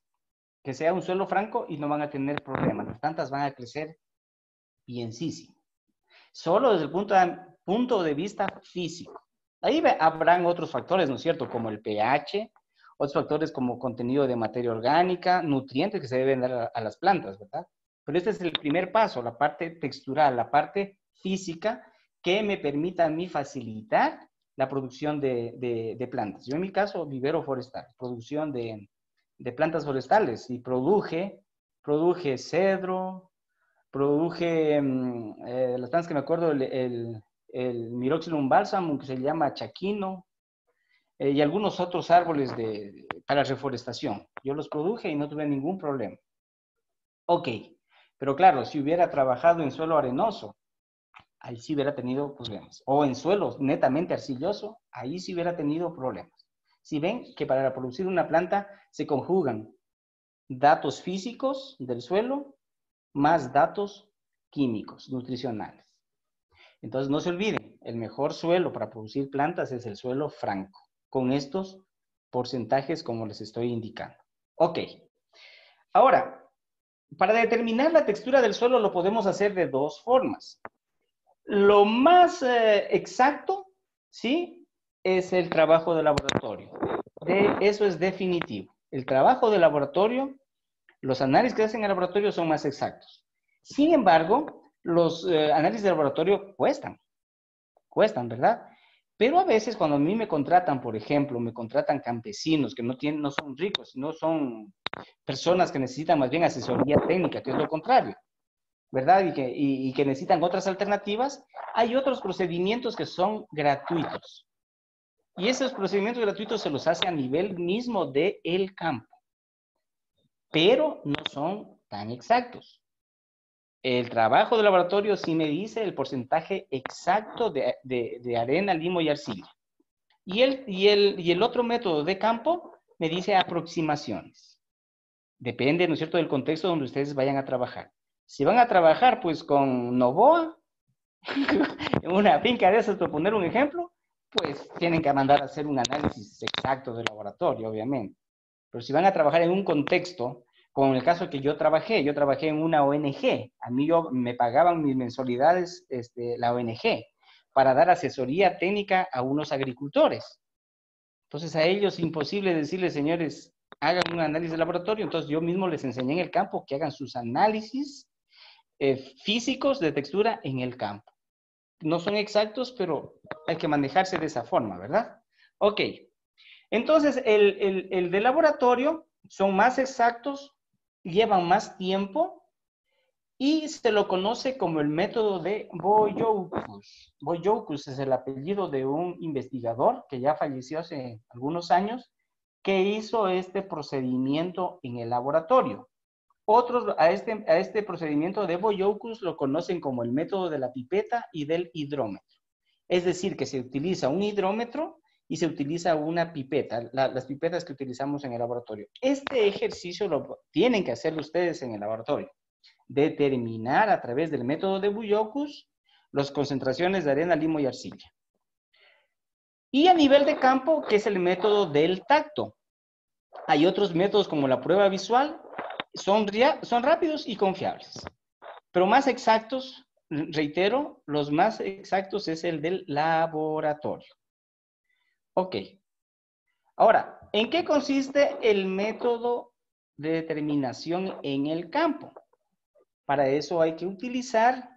que sea un suelo franco y no van a tener problemas. Las plantas van a crecer bienísimo. Solo desde el punto de vista físico. Ahí habrán otros factores, ¿no es cierto? Como el pH, otros factores como contenido de materia orgánica, nutrientes que se deben dar a las plantas, ¿verdad? Pero este es el primer paso, la parte textural, la parte física que me permita a mí facilitar la producción de plantas. Yo en mi caso, vivero forestal, producción de plantas forestales, y produje cedro, produje las plantas que me acuerdo, el Myroxylum balsamum, que se llama chaquino, y algunos otros árboles para reforestación. Yo los produje y no tuve ningún problema. Ok, pero claro, si hubiera trabajado en suelo arenoso, ahí sí hubiera tenido problemas. O en suelo netamente arcilloso, ahí sí hubiera tenido problemas. Si ven que para producir una planta se conjugan datos físicos del suelo más datos químicos, nutricionales. Entonces no se olviden, el mejor suelo para producir plantas es el suelo franco, con estos porcentajes como les estoy indicando. Ok, ahora, para determinar la textura del suelo lo podemos hacer de dos formas. Lo más exacto, ¿sí?, es el trabajo de laboratorio. Eso es definitivo. El trabajo de laboratorio, los análisis que se hacen en el laboratorio son más exactos. Sin embargo, los análisis de laboratorio cuestan, ¿verdad? Pero a veces cuando a mí me contratan, por ejemplo, me contratan campesinos que no son ricos, no son personas que necesitan más bien asesoría técnica, que es lo contrario, ¿verdad? Y que necesitan otras alternativas, hay otros procedimientos que son gratuitos. Y esos procedimientos gratuitos se los hace a nivel mismo del campo, pero no son tan exactos. El trabajo de laboratorio sí me dice el porcentaje exacto de arena, limo y arcilla. Y el otro método de campo me dice aproximaciones. Depende, ¿no es cierto?, del contexto donde ustedes vayan a trabajar. Si van a trabajar, pues, con Novoa, en una finca de esas, por poner un ejemplo, pues tienen que mandar a hacer un análisis exacto del laboratorio, obviamente. Pero si van a trabajar en un contexto, como en el caso que yo trabajé en una ONG, a mí me pagaban mis mensualidades, la ONG, para dar asesoría técnica a unos agricultores. Entonces a ellos es imposible decirles, señores, hagan un análisis de laboratorio. Entonces yo mismo les enseñé en el campo que hagan sus análisis físicos de textura en el campo. No son exactos, pero hay que manejarse de esa forma, ¿verdad? Ok. Entonces, el de laboratorio son más exactos, llevan más tiempo y se lo conoce como el método de Boyoukus. Boyoukus es el apellido de un investigador que ya falleció hace algunos años, que hizo este procedimiento en el laboratorio. Otros a este procedimiento de Boyoukus lo conocen como el método de la pipeta y del hidrómetro. Es decir, que se utiliza un hidrómetro y se utiliza una pipeta, las pipetas que utilizamos en el laboratorio. Este ejercicio lo tienen que hacer ustedes en el laboratorio. Determinar a través del método de Boyoukus las concentraciones de arena, limo y arcilla. Y a nivel de campo, que es el método del tacto. Hay otros métodos como la prueba visual, son rápidos y confiables. Pero más exactos, reitero, los más exactos es el del laboratorio. Ok. Ahora, ¿en qué consiste el método de determinación en el campo? Para eso hay que utilizar,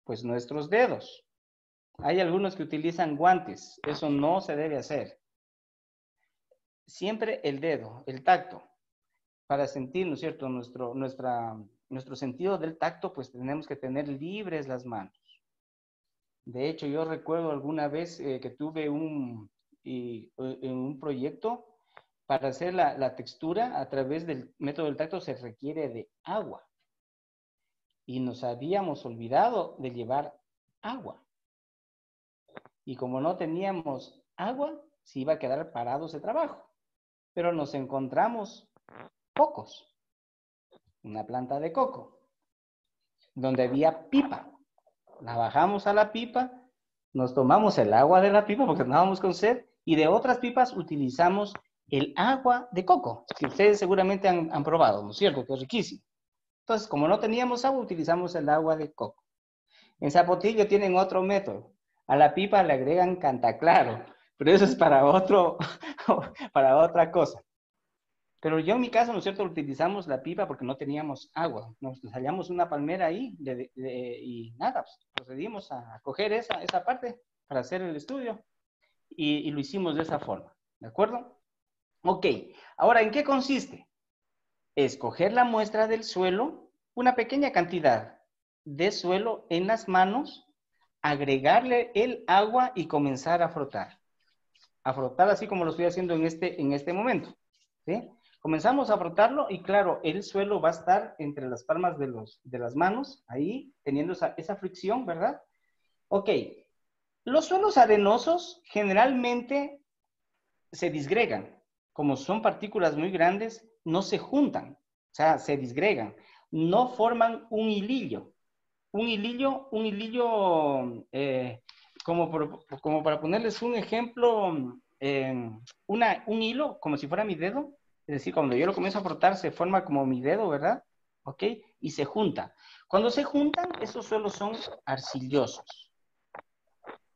pues, nuestros dedos. Hay algunos que utilizan guantes. Eso no se debe hacer. Siempre el dedo, el tacto. Para sentir, ¿no es cierto?, nuestro sentido del tacto, pues tenemos que tener libres las manos. De hecho, yo recuerdo alguna vez que tuve un proyecto para hacer la textura a través del método del tacto se requiere de agua. Y nos habíamos olvidado de llevar agua. Y como no teníamos agua, se iba a quedar parado ese trabajo. Pero nos encontramos cocos, una planta de coco, donde había pipa. La bajamos a la pipa, nos tomamos el agua de la pipa porque andábamos con sed, y de otras pipas utilizamos el agua de coco, que ustedes seguramente han probado, ¿no es cierto? Que es riquísimo. Entonces, como no teníamos agua, utilizamos el agua de coco. En Zapotillo tienen otro método. A la pipa le agregan cantaclaro, pero eso es para otra cosa. Pero yo en mi caso, ¿no es cierto?, utilizamos la pipa porque no teníamos agua. Nos hallamos una palmera ahí y nada, pues, procedimos a coger esa parte para hacer el estudio y lo hicimos de esa forma. ¿De acuerdo? Ok. Ahora, ¿en qué consiste? Escoger la muestra del suelo, una pequeña cantidad de suelo en las manos, agregarle el agua y comenzar a frotar. A frotar así como lo estoy haciendo en este momento. ¿Sí? Comenzamos a frotarlo y claro, el suelo va a estar entre las palmas de las manos, ahí teniendo esa fricción, ¿verdad? Ok. Los suelos arenosos generalmente se disgregan. Como son partículas muy grandes, no se juntan, o sea, se disgregan. No forman un hilillo. Un hilillo, como para ponerles un ejemplo, un hilo, como si fuera mi dedo. Es decir, cuando yo lo comienzo a frotar, se forma como mi dedo, ¿verdad? ¿Ok? Y se junta. Cuando se juntan, esos suelos son arcillosos.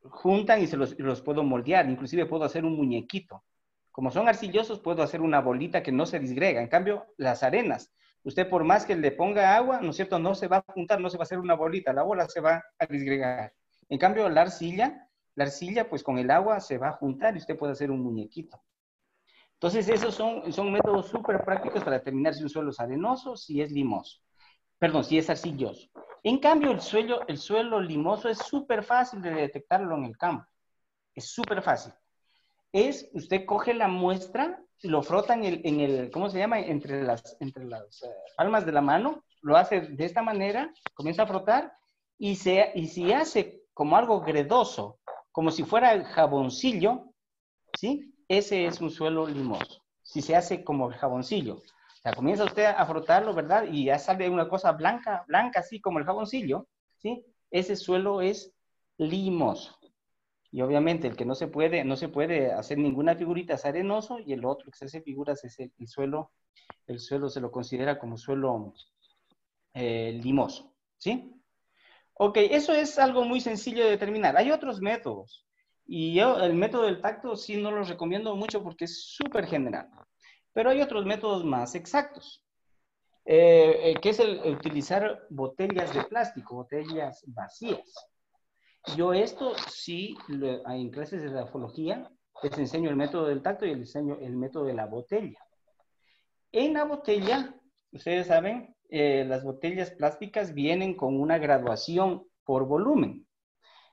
Juntan y los puedo moldear. Inclusive puedo hacer un muñequito. Como son arcillosos, puedo hacer una bolita que no se disgrega. En cambio, las arenas, usted por más que le ponga agua, ¿no es cierto?, no se va a juntar, no se va a hacer una bolita. La bola se va a disgregar. En cambio, la arcilla, pues con el agua se va a juntar y usted puede hacer un muñequito. Entonces, esos son métodos súper prácticos para determinar si un suelo es arenoso, si es limoso. Perdón, si es arcilloso. En cambio, el suelo limoso es súper fácil de detectarlo en el campo. Es súper fácil. Usted coge la muestra, lo frota ¿cómo se llama? Entre las palmas de la mano, lo hace de esta manera, comienza a frotar, y si hace como algo gredoso, como si fuera jaboncillo, ¿sí? Ese es un suelo limoso. Si se hace como el jaboncillo. O sea, comienza usted a frotarlo, ¿verdad? Y ya sale una cosa blanca, así como el jaboncillo, ¿sí? Ese suelo es limoso. Y obviamente el que no se puede hacer ninguna figurita es arenoso, y el otro que se hace figuras es el suelo se lo considera como suelo limoso, ¿sí? Ok, eso es algo muy sencillo de determinar. Hay otros métodos, y yo el método del tacto sí no lo recomiendo mucho porque es súper general, pero hay otros métodos más exactos, que es el utilizar botellas de plástico, botellas vacías. Yo esto sí, en clases de grafología, les enseño el método del tacto y les enseño el método de la botella. En la botella, ustedes saben, las botellas plásticas vienen con una graduación por volumen.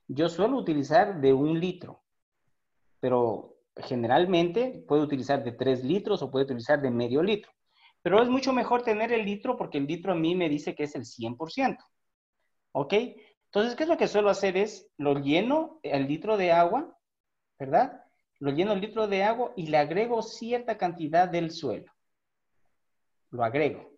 Yo suelo utilizar de 1 litro, pero generalmente puedo utilizar de 3 litros o puedo utilizar de medio litro. Pero es mucho mejor tener el litro porque el litro a mí me dice que es el 100%. ¿Ok? Entonces, ¿qué es lo que suelo hacer? Lo lleno el litro de agua, ¿verdad? Lo lleno el litro de agua y le agrego cierta cantidad del suelo. Lo agrego.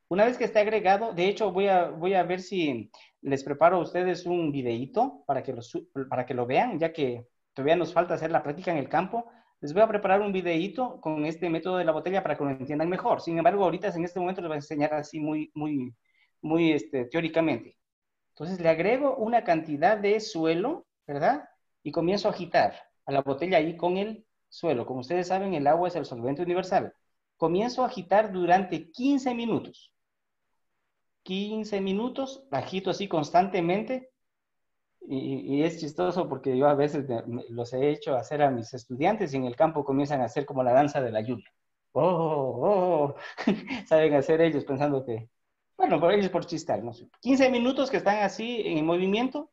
Una vez que esté agregado, de hecho voy a ver si les preparo a ustedes un videíto para que lo vean, ya que todavía nos falta hacer la práctica en el campo. Les voy a preparar un videíto con este método de la botella para que lo entiendan mejor. Sin embargo, ahorita en este momento les voy a enseñar así muy teóricamente. Entonces le agrego una cantidad de suelo, ¿verdad? Y comienzo a agitar a la botella ahí con el suelo. Como ustedes saben, el agua es el solvente universal. Comienzo a agitar durante 15 minutos. 15 minutos, agito así constantemente. Y es chistoso porque yo a veces los he hecho hacer a mis estudiantes y en el campo comienzan a hacer como la danza de la lluvia. Oh. Saben hacer ellos pensando que, bueno, por ellos por chistar, no sé. 15 minutos que están así en movimiento.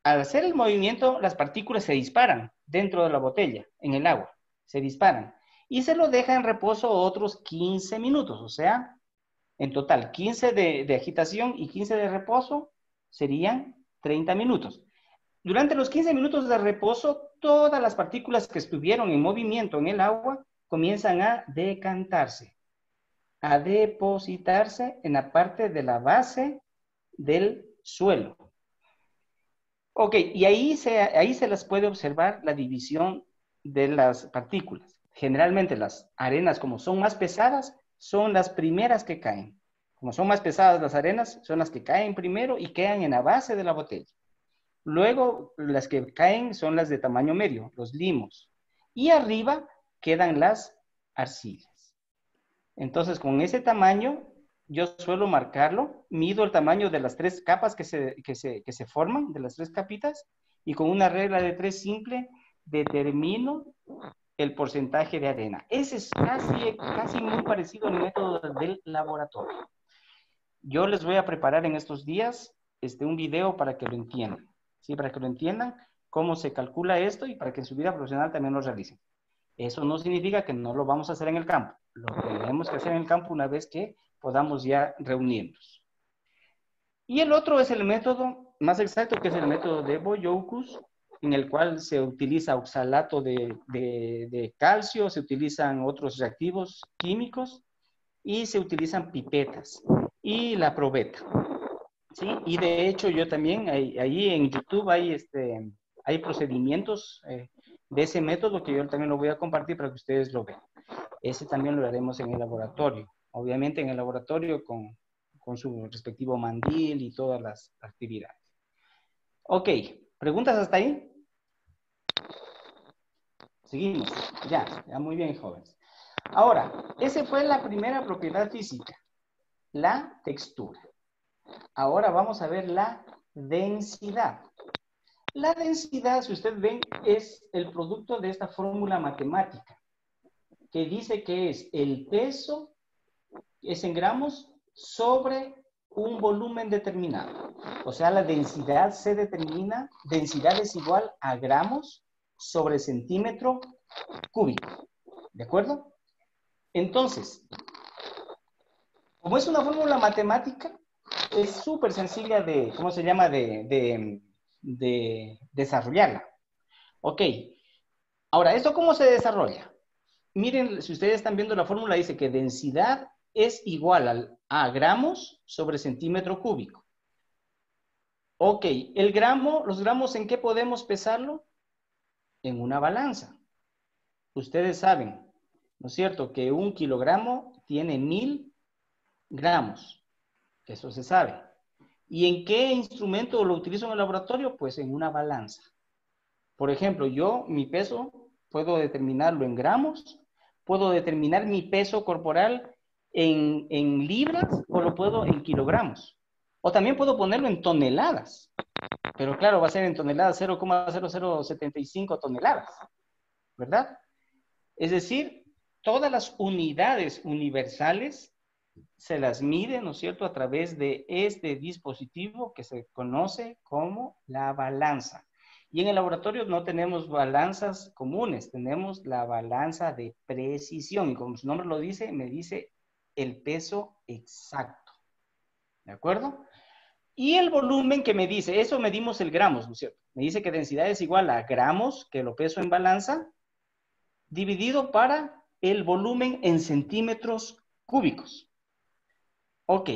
Al hacer el movimiento, las partículas se disparan dentro de la botella, en el agua. Se disparan. Y se lo deja en reposo otros 15 minutos. O sea, en total, 15 de agitación y 15 de reposo serían 30 minutos. Durante los 15 minutos de reposo, todas las partículas que estuvieron en movimiento en el agua comienzan a decantarse, a depositarse en la parte de la base del suelo. Ok, y ahí se las puede observar la división de las partículas. Generalmente las arenas, como son más pesadas, son las primeras que caen. Como son más pesadas las arenas, son las que caen primero y quedan en la base de la botella. Luego, las que caen son las de tamaño medio, los limos. Y arriba quedan las arcillas. Entonces, con ese tamaño, yo suelo marcarlo, mido el tamaño de las 3 capas que se forman, de las 3 capitas, y con una regla de 3 simple, determino el porcentaje de arena. Ese es casi muy parecido al método del laboratorio. Yo les voy a preparar en estos días un video para que lo entiendan. ¿Sí? Para que lo entiendan cómo se calcula esto y para que en su vida profesional también lo realicen. Eso no significa que no lo vamos a hacer en el campo. Lo tenemos que hacer en el campo una vez que podamos ya reunirnos. Y el otro es el método más exacto, que es el método de Boyoukus, en el cual se utiliza oxalato de calcio, se utilizan otros reactivos químicos y se utilizan pipetas y la probeta. ¿Sí? Y de hecho yo también, ahí en YouTube hay procedimientos de ese método que yo también lo voy a compartir para que ustedes lo vean. Ese también lo haremos en el laboratorio. Obviamente en el laboratorio con su respectivo mandil y todas las actividades. Ok, ¿preguntas hasta ahí? Seguimos. Ya muy bien, jóvenes. Ahora, esa fue la primera propiedad física, la textura. Ahora vamos a ver la densidad. La densidad, si ustedes ven, es el producto de esta fórmula matemática, que dice que es el peso, es en gramos, sobre un volumen determinado. O sea, la densidad se determina, densidad es igual a gramos sobre centímetro cúbico. ¿De acuerdo? Entonces, como es una fórmula matemática, es súper sencilla de, ¿cómo se llama? De desarrollarla. Ok. Ahora, ¿esto cómo se desarrolla? Miren, si ustedes están viendo la fórmula, dice que densidad es igual a gramos sobre centímetro cúbico. Ok, los gramos, ¿en qué podemos pesarlo? En una balanza. Ustedes saben, ¿no es cierto? Que 1 kilogramo tiene 1000 gramos. Eso se sabe. ¿Y en qué instrumento lo utilizo en el laboratorio? Pues en una balanza. Por ejemplo, mi peso puedo determinarlo en gramos, puedo determinar mi peso corporal en libras o lo puedo en kilogramos. O también puedo ponerlo en toneladas. Pero claro, va a ser en toneladas 0,0075 toneladas, ¿verdad? Es decir, todas las unidades universales se las mide, ¿no es cierto?, a través de este dispositivo que se conoce como la balanza. Y en el laboratorio no tenemos balanzas comunes, tenemos la balanza de precisión. Y como su nombre lo dice, me dice el peso exacto. ¿De acuerdo? Y el volumen que me dice, eso medimos el gramos, ¿no es cierto? Me dice que densidad es igual a gramos, que lo peso en balanza, dividido para el volumen en centímetros cúbicos. Ok,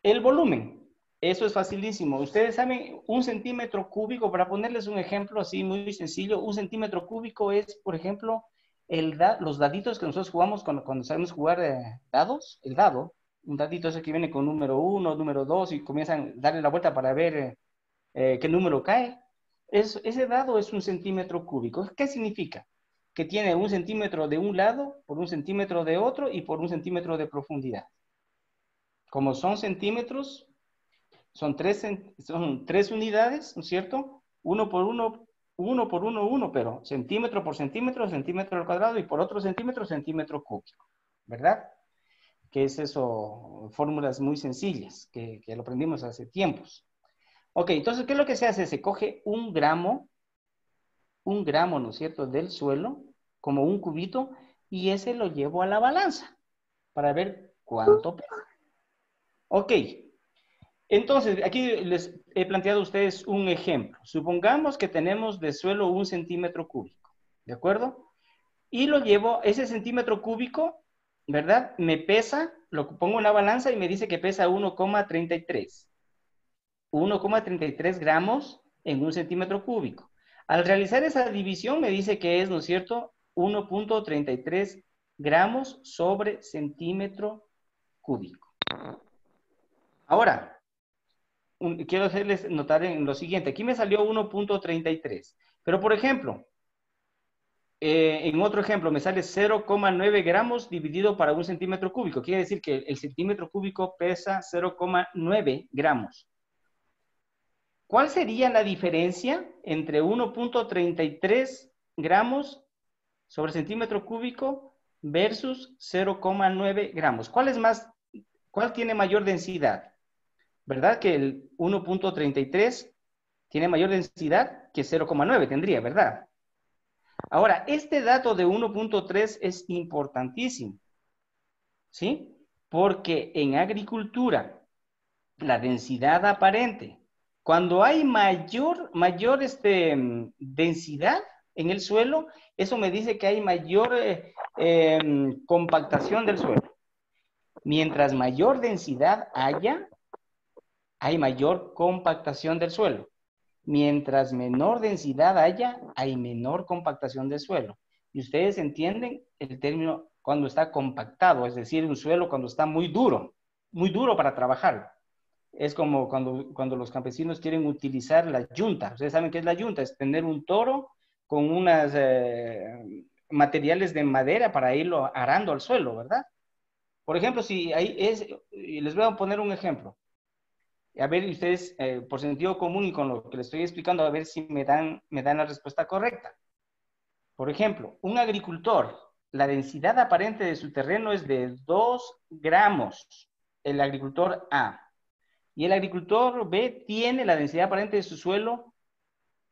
el volumen. Eso es facilísimo. Ustedes saben, un centímetro cúbico, para ponerles un ejemplo así muy sencillo, un centímetro cúbico es, por ejemplo, los daditos que nosotros jugamos cuando sabemos jugar dados, el dado, un dadito ese que viene con número 1, número 2 y comienzan a darle la vuelta para ver qué número cae. Ese dado es un centímetro cúbico. ¿Qué significa? Que tiene un centímetro de un lado, por un centímetro de otro y por un centímetro de profundidad. Como son centímetros, son tres unidades, ¿no es cierto? Uno por uno, pero centímetro por centímetro, centímetro al cuadrado y por otro centímetro, centímetro cúbico, ¿verdad? Que es eso, fórmulas muy sencillas, que lo aprendimos hace tiempos. Ok, entonces, ¿qué es lo que se hace? Se coge un gramo, ¿no es cierto?, del suelo, como un cubito, y ese lo llevo a la balanza para ver cuánto pesa. Ok, entonces, aquí les he planteado a ustedes un ejemplo. Supongamos que tenemos de suelo un centímetro cúbico, ¿de acuerdo? Y lo llevo, ese centímetro cúbico, ¿verdad? Me pesa, lo pongo en la balanza y me dice que pesa 1,33. 1,33 gramos en un centímetro cúbico. Al realizar esa división me dice que es, ¿no es cierto?, 1,33 gramos sobre centímetro cúbico. Ahora, quiero hacerles notar en lo siguiente. Aquí me salió 1,33. Pero, por ejemplo, en otro ejemplo me sale 0,9 gramos dividido para un centímetro cúbico. Quiere decir que el centímetro cúbico pesa 0,9 gramos. ¿Cuál sería la diferencia entre 1,33 gramos sobre centímetro cúbico versus 0,9 gramos? ¿Cuál tiene mayor densidad? ¿Verdad que el 1,33 tiene mayor densidad que 0,9 tendría, ¿verdad? Ahora, este dato de 1,3 es importantísimo, ¿sí? Porque en agricultura, la densidad aparente, cuando hay mayor densidad en el suelo, eso me dice que hay mayor compactación del suelo. Mientras mayor densidad haya, hay mayor compactación del suelo. Mientras menor densidad haya, hay menor compactación del suelo. Y ustedes entienden el término cuando está compactado, es decir, un suelo cuando está muy duro para trabajar. Es como cuando los campesinos quieren utilizar la yunta. Ustedes saben qué es la yunta, es tener un toro con unos materiales de madera para irlo arando al suelo, ¿verdad? Por ejemplo, y les voy a poner un ejemplo. A ver, ustedes, por sentido común y con lo que les estoy explicando, a ver si me dan la respuesta correcta. Por ejemplo, un agricultor, la densidad aparente de su terreno es de 2 gramos, el agricultor A. Y el agricultor B tiene la densidad aparente de su suelo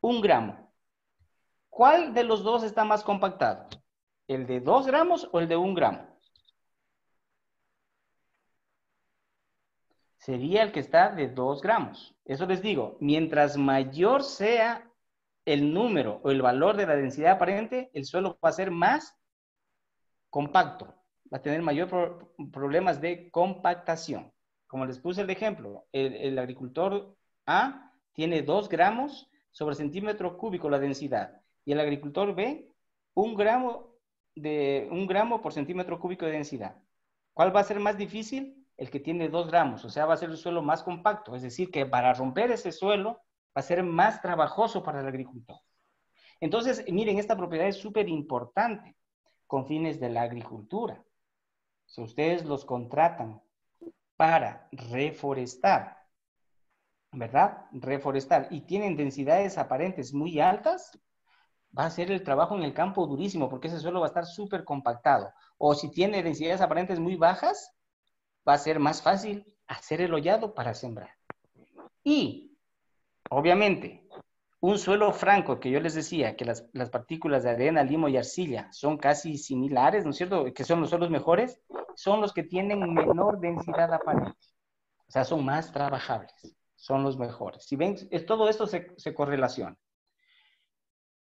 1 gramo. ¿Cuál de los dos está más compactado? ¿El de 2 gramos o el de 1 gramo? Sería el que está de 2 gramos. Eso les digo, mientras mayor sea el número o el valor de la densidad aparente, el suelo va a ser más compacto. Va a tener mayor problemas de compactación. Como les puse el ejemplo, el agricultor A tiene 2 gramos sobre centímetro cúbico la densidad. Y el agricultor B, 1 gramo por centímetro cúbico de densidad. ¿Cuál va a ser más difícil? El que tiene 2 gramos, o sea, va a ser el suelo más compacto. Es decir, que para romper ese suelo va a ser más trabajoso para el agricultor. Entonces, miren, esta propiedad es súper importante con fines de la agricultura. Si ustedes los contratan para reforestar, ¿verdad? Reforestar y tienen densidades aparentes muy altas, va a ser el trabajo en el campo durísimo porque ese suelo va a estar súper compactado. O si tiene densidades aparentes muy bajas, va a ser más fácil hacer el hollado para sembrar. Y, obviamente, un suelo franco, que yo les decía que las partículas de arena, limo y arcilla son casi similares, ¿no es cierto? Que son los suelos mejores, son los que tienen menor densidad aparente. O sea, son más trabajables, son los mejores. Si ven, todo esto se correlaciona.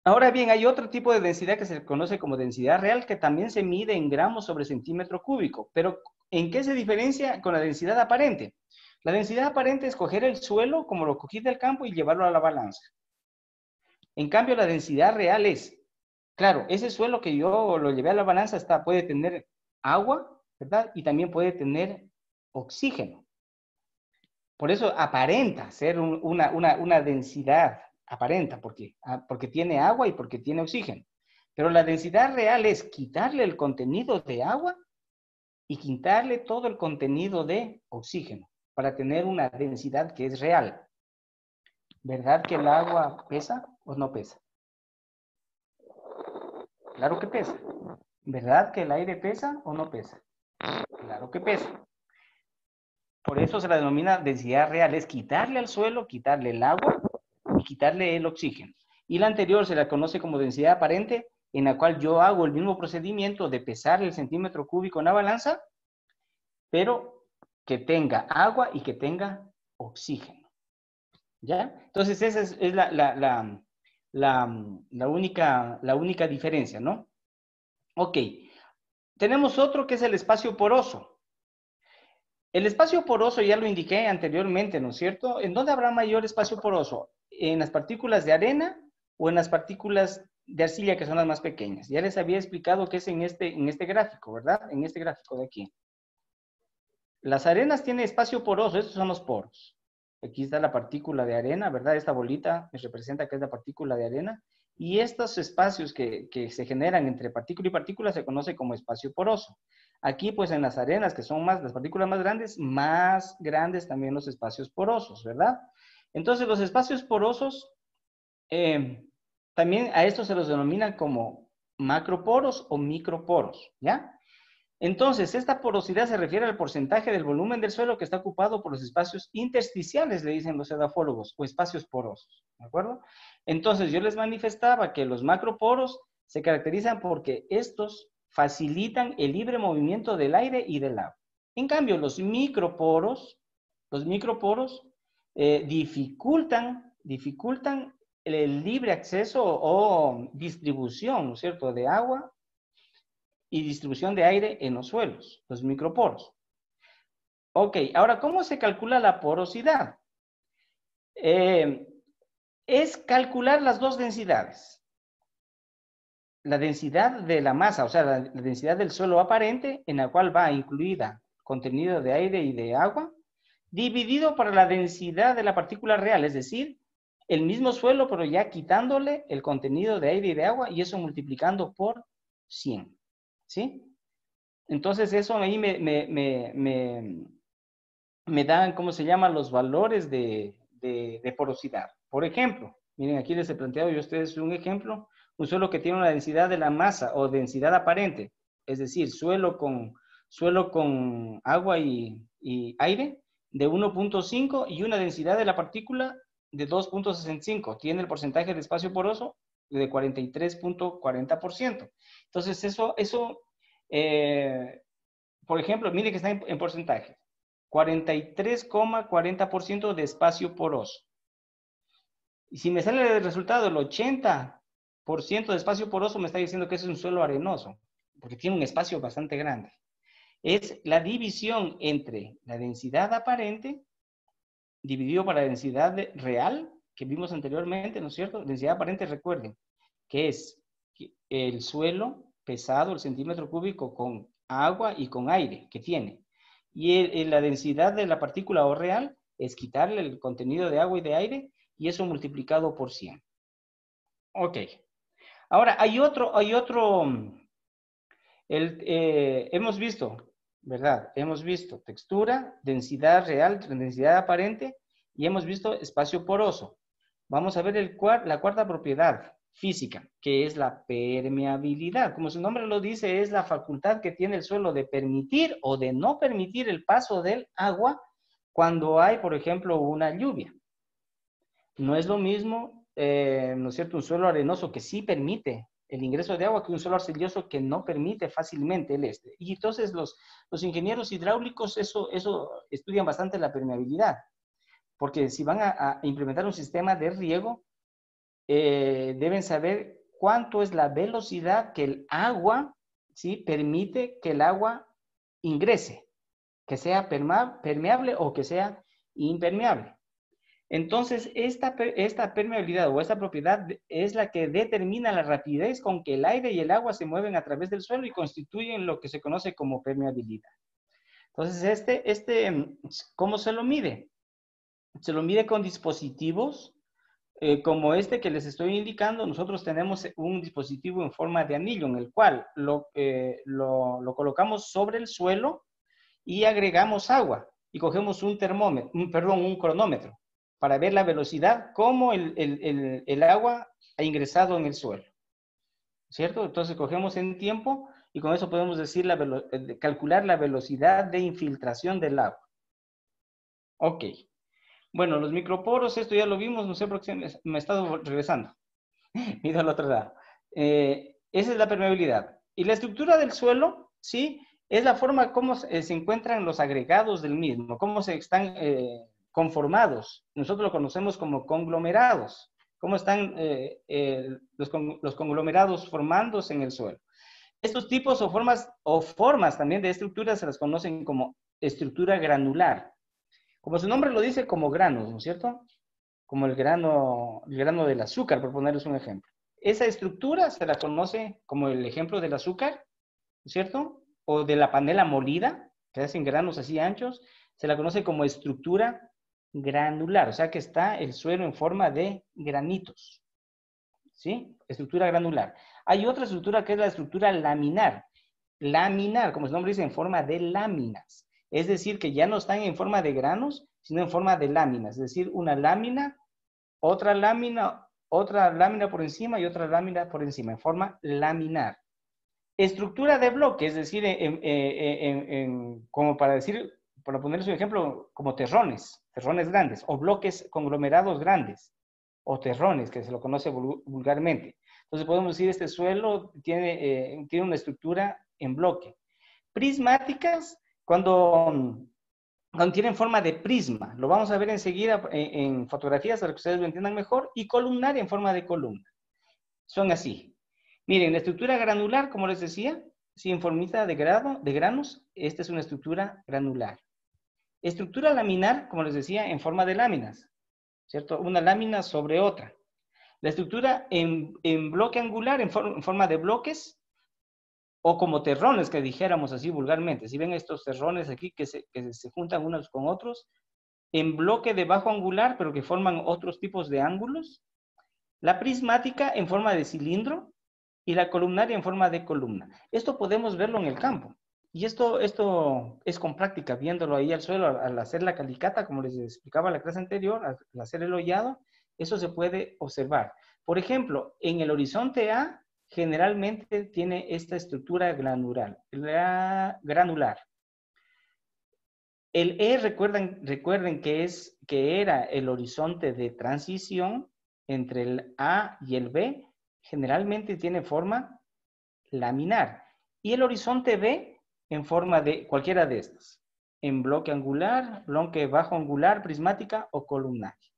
Ahora bien, hay otro tipo de densidad que se conoce como densidad real, que también se mide en gramos sobre centímetro cúbico. Pero, ¿en qué se diferencia con la densidad aparente? La densidad aparente es coger el suelo como lo cogí del campo y llevarlo a la balanza. En cambio, la densidad real es, claro, ese suelo que yo lo llevé a la balanza puede tener agua, ¿verdad? Y también puede tener oxígeno. Por eso aparenta ser una densidad, aparenta, porque tiene agua y porque tiene oxígeno. Pero la densidad real es quitarle el contenido de agua y quitarle todo el contenido de oxígeno para tener una densidad que es real. ¿Verdad que el agua pesa o no pesa? Claro que pesa. ¿Verdad que el aire pesa o no pesa? Claro que pesa. Por eso se la denomina densidad real, es quitarle al suelo, quitarle el agua y quitarle el oxígeno. Y la anterior se la conoce como densidad aparente, en la cual yo hago el mismo procedimiento de pesar el centímetro cúbico en la balanza, pero que tenga agua y que tenga oxígeno. ¿Ya? Entonces esa es la única diferencia, ¿no? Ok. Tenemos otro que es el espacio poroso. El espacio poroso ya lo indiqué anteriormente, ¿no es cierto? ¿En dónde habrá mayor espacio poroso? ¿En las partículas de arena o en las partículas de arcilla, que son las más pequeñas? Ya les había explicado que es en este gráfico, ¿verdad? En este gráfico de aquí. Las arenas tienen espacio poroso, estos son los poros. Aquí está la partícula de arena, ¿verdad? Esta bolita me representa que es la partícula de arena. Y estos espacios que se generan entre partícula y partícula se conoce como espacio poroso. Aquí, pues, en las arenas, que son las partículas más grandes también los espacios porosos, ¿verdad? Entonces, los espacios porosos, también a estos se los denomina como macroporos o microporos, ¿ya? Entonces, esta porosidad se refiere al porcentaje del volumen del suelo que está ocupado por los espacios intersticiales, le dicen los edafólogos, o espacios porosos, ¿de acuerdo? Entonces, yo les manifestaba que los macroporos se caracterizan porque estos facilitan el libre movimiento del aire y del agua. En cambio, los microporos dificultan el libre acceso o distribución, ¿no es cierto?, de agua y distribución de aire en los suelos, los microporos. Ok, ahora, ¿cómo se calcula la porosidad? Es calcular las dos densidades. La densidad de la masa, o sea, la densidad del suelo aparente, en la cual va incluida contenido de aire y de agua, dividido por la densidad de la partícula real, es decir, el mismo suelo, pero ya quitándole el contenido de aire y de agua, y eso multiplicando por 100. ¿Sí? Entonces eso ahí me dan, ¿cómo se llama?, los valores de porosidad. Por ejemplo, miren, aquí les he planteado yo a ustedes un ejemplo, un suelo que tiene una densidad de la masa o densidad aparente, es decir, suelo con agua y aire de 1.5 y una densidad de la partícula de 2.65. Tiene el porcentaje de espacio poroso de 43.40%. Entonces eso por ejemplo, mire que está en porcentaje. 43,40% de espacio poroso. Y si me sale el resultado, el 80% de espacio poroso, me está diciendo que es un suelo arenoso, porque tiene un espacio bastante grande. Es la división entre la densidad aparente dividido por la densidad real que vimos anteriormente, ¿no es cierto? Densidad aparente, recuerden, que es el suelo pesado, el centímetro cúbico con agua y con aire que tiene. Y la densidad de la partícula o real es quitarle el contenido de agua y de aire y eso multiplicado por 100. Ok. Ahora, hemos visto, ¿verdad? Hemos visto textura, densidad real, densidad aparente y hemos visto espacio poroso. Vamos a ver la cuarta propiedad física, que es la permeabilidad. Como su nombre lo dice, es la facultad que tiene el suelo de permitir o de no permitir el paso del agua cuando hay, por ejemplo, una lluvia. No es lo mismo, ¿no es cierto?, un suelo arenoso que sí permite el ingreso de agua que un suelo arcilloso que no permite fácilmente el este. Y entonces los ingenieros hidráulicos eso estudian bastante la permeabilidad, porque si van a implementar un sistema de riego, deben saber cuánto es la velocidad que el agua, ¿sí?, permite que el agua ingrese, que sea permeable o que sea impermeable. Entonces, esta permeabilidad o esta propiedad es la que determina la rapidez con que el aire y el agua se mueven a través del suelo y constituyen lo que se conoce como permeabilidad. Entonces, ¿cómo se lo mide? Se lo mide con dispositivos como este que les estoy indicando. Nosotros tenemos un dispositivo en forma de anillo en el cual lo colocamos sobre el suelo y agregamos agua y cogemos un cronómetro para ver la velocidad, cómo el agua ha ingresado en el suelo, ¿cierto? Entonces cogemos en tiempo y con eso podemos decir calcular la velocidad de infiltración del agua. Ok. Bueno, los microporos, esto ya lo vimos, no sé por qué me he estado regresando. Mira al otro lado. Esa es la permeabilidad. Y la estructura del suelo, ¿sí? Es la forma como se encuentran los agregados del mismo, cómo se están conformados. Nosotros lo conocemos como conglomerados. Cómo están los conglomerados formándose en el suelo. Estos tipos o formas también de estructuras se las conocen como estructura granular. Como su nombre lo dice, como granos, ¿no es cierto? Como el grano del azúcar, por ponerles un ejemplo. Esa estructura se la conoce como el ejemplo del azúcar, ¿no es cierto? O de la panela molida, que hacen granos así anchos, se la conoce como estructura granular, o sea que está el suelo en forma de granitos, ¿sí? Estructura granular. Hay otra estructura que es la estructura laminar. Laminar, como su nombre dice, en forma de láminas. Es decir, que ya no están en forma de granos, sino en forma de láminas. Es decir, una lámina, otra lámina por encima y otra lámina por encima, en forma laminar. Estructura de bloque, es decir, como para ponerles un ejemplo, como terrones grandes, o bloques conglomerados grandes, o terrones, que se lo conoce vulgarmente. Entonces podemos decir, este suelo tiene una estructura en bloque. Prismáticas, cuando tienen forma de prisma, lo vamos a ver enseguida en fotografías para que ustedes lo entiendan mejor, y columnar en forma de columna. Son así. Miren, la estructura granular, como les decía, sin formita de granos, esta es una estructura granular. Estructura laminar, como les decía, en forma de láminas, ¿cierto? Una lámina sobre otra. La estructura en bloque angular, en forma de bloques, o como terrones, que dijéramos así vulgarmente. Si ven estos terrones aquí que se juntan unos con otros, en bloque de bajo angular, pero que forman otros tipos de ángulos. La prismática en forma de cilindro y la columnaria en forma de columna. Esto podemos verlo en el campo. Y esto es con práctica, viéndolo ahí al suelo, al hacer la calicata, como les explicaba en la clase anterior, al hacer el hollado, eso se puede observar. Por ejemplo, en el horizonte A, generalmente tiene esta estructura granular. El E, recuerden que era el horizonte de transición entre el A y el B, generalmente tiene forma laminar. Y el horizonte B en forma de cualquiera de estas, en bloque angular, bloque bajo angular, prismática o columnaria.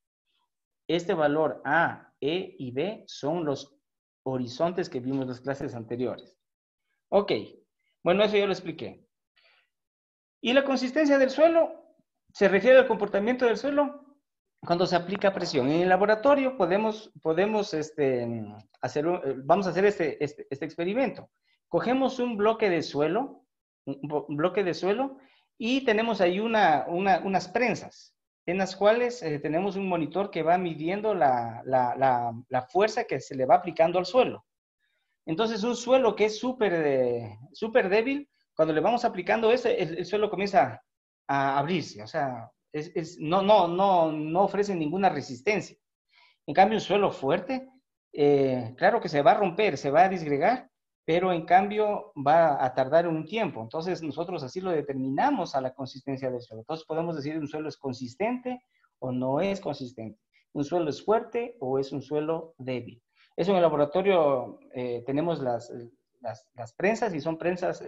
Este valor A, E y B son los horizontes que vimos en las clases anteriores. Ok, bueno, eso ya lo expliqué. ¿Y la consistencia del suelo? Se refiere al comportamiento del suelo cuando se aplica presión. En el laboratorio vamos a hacer este experimento. Cogemos un bloque de suelo, y tenemos ahí unas prensas, en las cuales tenemos un monitor que va midiendo la fuerza que se le va aplicando al suelo. Entonces, un suelo que es súper débil, cuando le vamos aplicando el suelo comienza a abrirse, o sea, no ofrece ninguna resistencia. En cambio, un suelo fuerte, claro que se va a romper, se va a disgregar, pero en cambio va a tardar un tiempo. Entonces, nosotros así lo determinamos a la consistencia del suelo. Entonces, podemos decir un suelo es consistente o no es consistente. Un suelo es fuerte o es un suelo débil. Eso en el laboratorio tenemos las prensas, y son prensas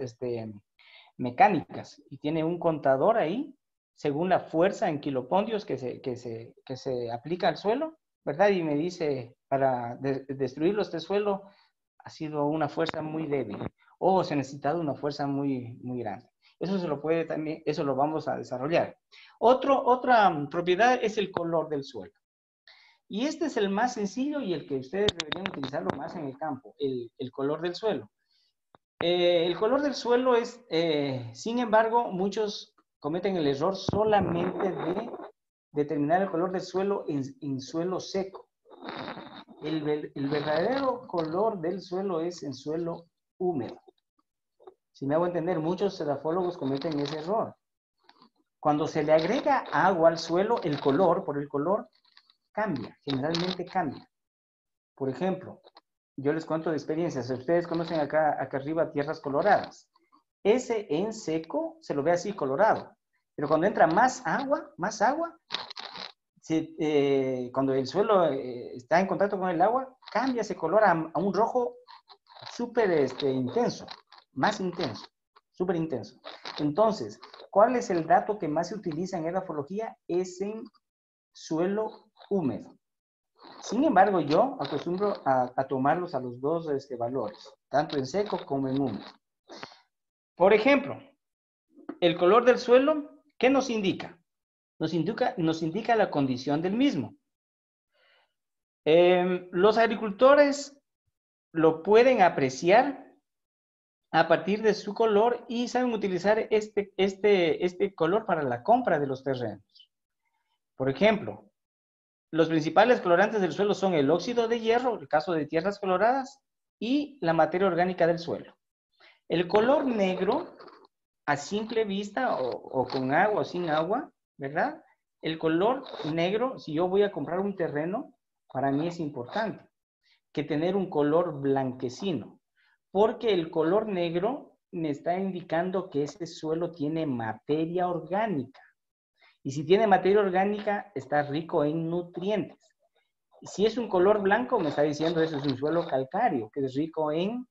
mecánicas, y tiene un contador ahí según la fuerza en kilopondios que se aplica al suelo, ¿verdad? Y me dice, para destruirlo, este suelo ha sido una fuerza muy débil, o se ha necesitado una fuerza muy, muy grande. Eso se lo puede también, eso lo vamos a desarrollar. Otra propiedad es el color del suelo. Y este es el más sencillo y el que ustedes deberían utilizarlo más en el campo, el color del suelo. El color del suelo es, sin embargo, muchos cometen el error solamente de determinar el color del suelo en suelo seco. El verdadero color del suelo es en suelo húmedo. Si me hago entender, muchos edafólogos cometen ese error. Cuando se le agrega agua al suelo, el color, por el color, cambia, generalmente cambia. Por ejemplo, yo les cuento de experiencias. Ustedes conocen acá arriba tierras coloradas. Ese en seco se lo ve así colorado. Pero cuando entra más agua, cuando el suelo está en contacto con el agua, cambia ese color a un rojo súper intenso, más intenso, súper intenso. Entonces, ¿cuál es el dato que más se utiliza en edafología? Es en suelo húmedo. Sin embargo, yo acostumbro a tomarlos a los dos valores, tanto en seco como en húmedo. Por ejemplo, el color del suelo, ¿qué nos indica? Nos indica la condición del mismo. Los agricultores lo pueden apreciar a partir de su color y saben utilizar este color para la compra de los terrenos. Por ejemplo, los principales colorantes del suelo son el óxido de hierro, el caso de tierras coloradas, y la materia orgánica del suelo. El color negro, a simple vista, o con agua o sin agua, ¿verdad? El color negro, si yo voy a comprar un terreno, para mí es importante que tener un color blanquecino, porque el color negro me está indicando que ese suelo tiene materia orgánica. Y si tiene materia orgánica, está rico en nutrientes. Si es un color blanco, me está diciendo eso es un suelo calcáreo, que es rico en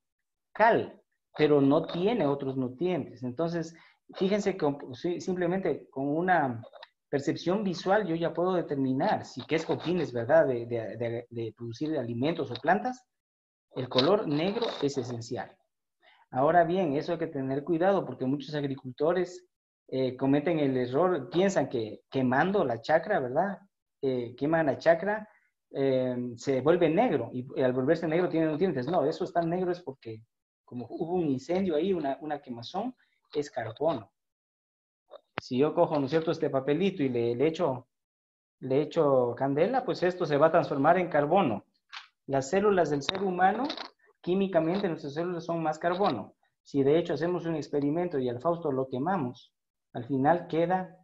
cal, pero no tiene otros nutrientes. Entonces, fíjense que simplemente con una percepción visual yo ya puedo determinar si qué es con fines, ¿verdad?, de producir alimentos o plantas. El color negro es esencial. Ahora bien, eso hay que tener cuidado porque muchos agricultores cometen el error, piensan que quemando la chacra, ¿verdad? Queman la chacra, se vuelve negro y al volverse negro tiene nutrientes. No, eso está negro es porque como hubo un incendio ahí, una quemazón, es carbono. Si yo cojo, ¿no es cierto?, este papelito y le echo candela, pues esto se va a transformar en carbono. Las células del ser humano, químicamente nuestras células son más carbono. Si de hecho hacemos un experimento y al Fausto lo quemamos, al final queda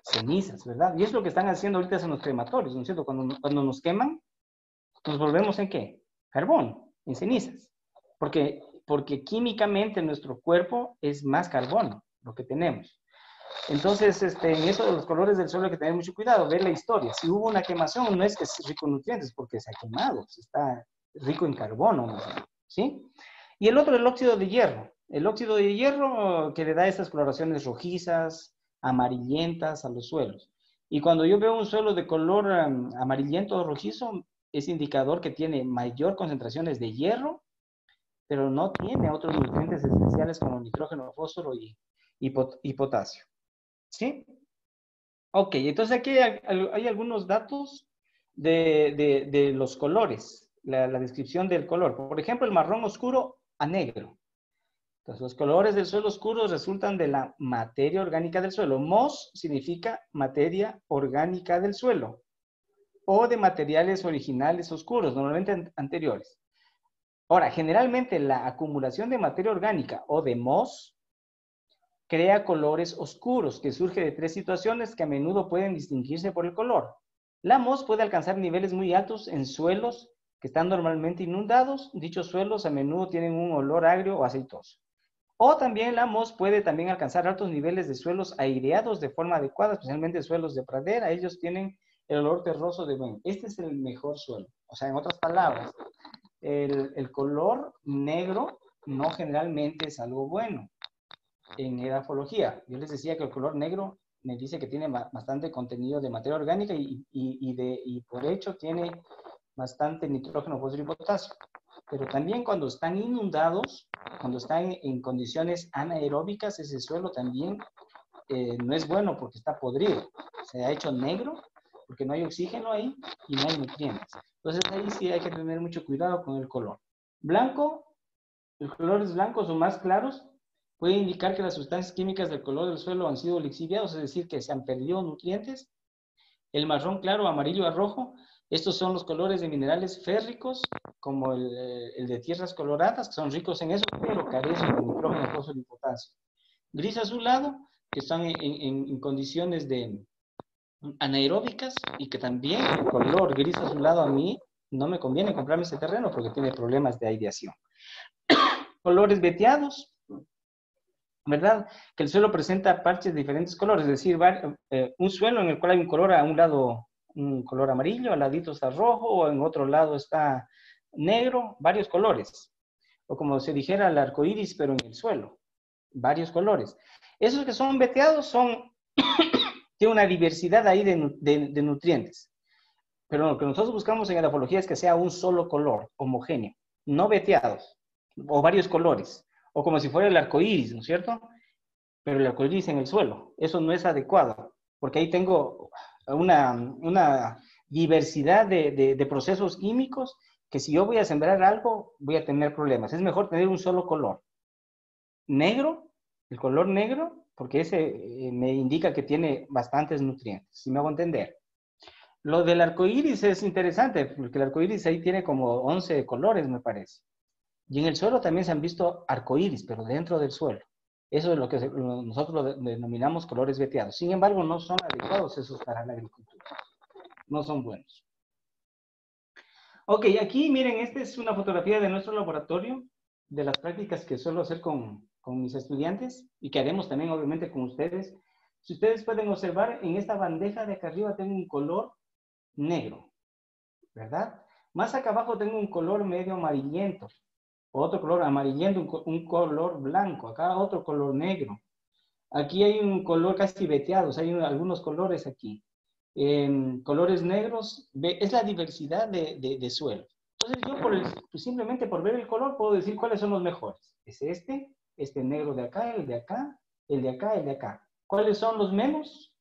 cenizas, ¿verdad? Y es lo que están haciendo ahorita en los crematorios, ¿no es cierto? Cuando nos queman, nos volvemos ¿en qué? Carbón, en cenizas. Porque químicamente nuestro cuerpo es más carbono, lo que tenemos. Entonces, en eso de los colores del suelo hay que tener mucho cuidado, ver la historia. Si hubo una quemación, no es que es rico en nutrientes, porque se ha quemado, está rico en carbono, ¿sí? Y el otro, el óxido de hierro. El óxido de hierro que le da estas coloraciones rojizas, amarillentas a los suelos. Y cuando yo veo un suelo de color amarillento o rojizo, es indicador que tiene mayor concentraciones de hierro, pero no tiene otros nutrientes esenciales como nitrógeno, fósforo y potasio. ¿Sí? Ok, entonces aquí hay algunos datos de los colores, la descripción del color. Por ejemplo, el marrón oscuro a negro. Entonces, los colores del suelo oscuros resultan de la materia orgánica del suelo. MOS significa materia orgánica del suelo o de materiales originales oscuros, normalmente anteriores. Ahora, generalmente la acumulación de materia orgánica o de MOS crea colores oscuros, que surge de tres situaciones que a menudo pueden distinguirse por el color. La MOS puede alcanzar niveles muy altos en suelos que están normalmente inundados. Dichos suelos a menudo tienen un olor agrio o aceitoso. O también la MOS puede también alcanzar altos niveles de suelos aireados de forma adecuada, especialmente suelos de pradera. Ellos tienen el olor terroso de bueno. Este es el mejor suelo. O sea, en otras palabras, el color negro no generalmente es algo bueno en edafología. Yo les decía que el color negro me dice que tiene bastante contenido de materia orgánica y por hecho tiene bastante nitrógeno, fósforo y potasio. Pero también cuando están inundados, cuando está en condiciones anaeróbicas, ese suelo también no es bueno porque está podrido. Se ha hecho negro porque no hay oxígeno ahí y no hay nutrientes. Entonces ahí sí hay que tener mucho cuidado con el color. Blanco, los colores blancos o más claros puede indicar que las sustancias químicas del color del suelo han sido lixiviados, es decir, que se han perdido nutrientes. El marrón claro, amarillo a rojo, estos son los colores de minerales férricos, como el de tierras coloradas, que son ricos en eso, pero carecen de nitrógeno, fósforo y potasio. Gris azulado, que están en condiciones de anaeróbicas y que también el color gris azulado a mí no me conviene comprarme ese terreno porque tiene problemas de aireación. Colores veteados, ¿verdad? Que el suelo presenta parches de diferentes colores, es decir, un suelo en el cual hay un color a un lado, un color amarillo, al ladito está rojo, o en otro lado está negro, varios colores. O como se dijera el arco iris, pero en el suelo, varios colores. Esos que son veteados tienen una diversidad ahí de nutrientes. Pero lo que nosotros buscamos en la grafología es que sea un solo color, homogéneo, no veteados, o varios colores. O como si fuera el arco iris, ¿no es cierto? Pero el arco iris en el suelo. Eso no es adecuado, porque ahí tengo una diversidad de procesos químicos que si yo voy a sembrar algo, voy a tener problemas. Es mejor tener un solo color. Negro, el color negro, porque ese me indica que tiene bastantes nutrientes, si me hago entender. Lo del arco iris es interesante, porque el arco iris ahí tiene como 11 colores, me parece. Y en el suelo también se han visto arcoíris, pero dentro del suelo. Eso es lo que nosotros denominamos colores veteados. Sin embargo, no son adecuados esos para la agricultura. No son buenos. Ok, aquí miren, esta es una fotografía de nuestro laboratorio, de las prácticas que suelo hacer con mis estudiantes y que haremos también, obviamente, con ustedes. Si ustedes pueden observar, en esta bandeja de acá arriba tengo un color negro, ¿verdad? Más acá abajo tengo un color medio amarillento. Otro color amarillento, un color blanco, acá otro color negro. Aquí hay un color casi veteado, o sea, hay algunos colores aquí. Colores negros, es la diversidad de suelo. Entonces yo simplemente por ver el color puedo decir cuáles son los mejores. Es este negro de acá, el de acá, el de acá, el de acá. ¿Cuáles son los menos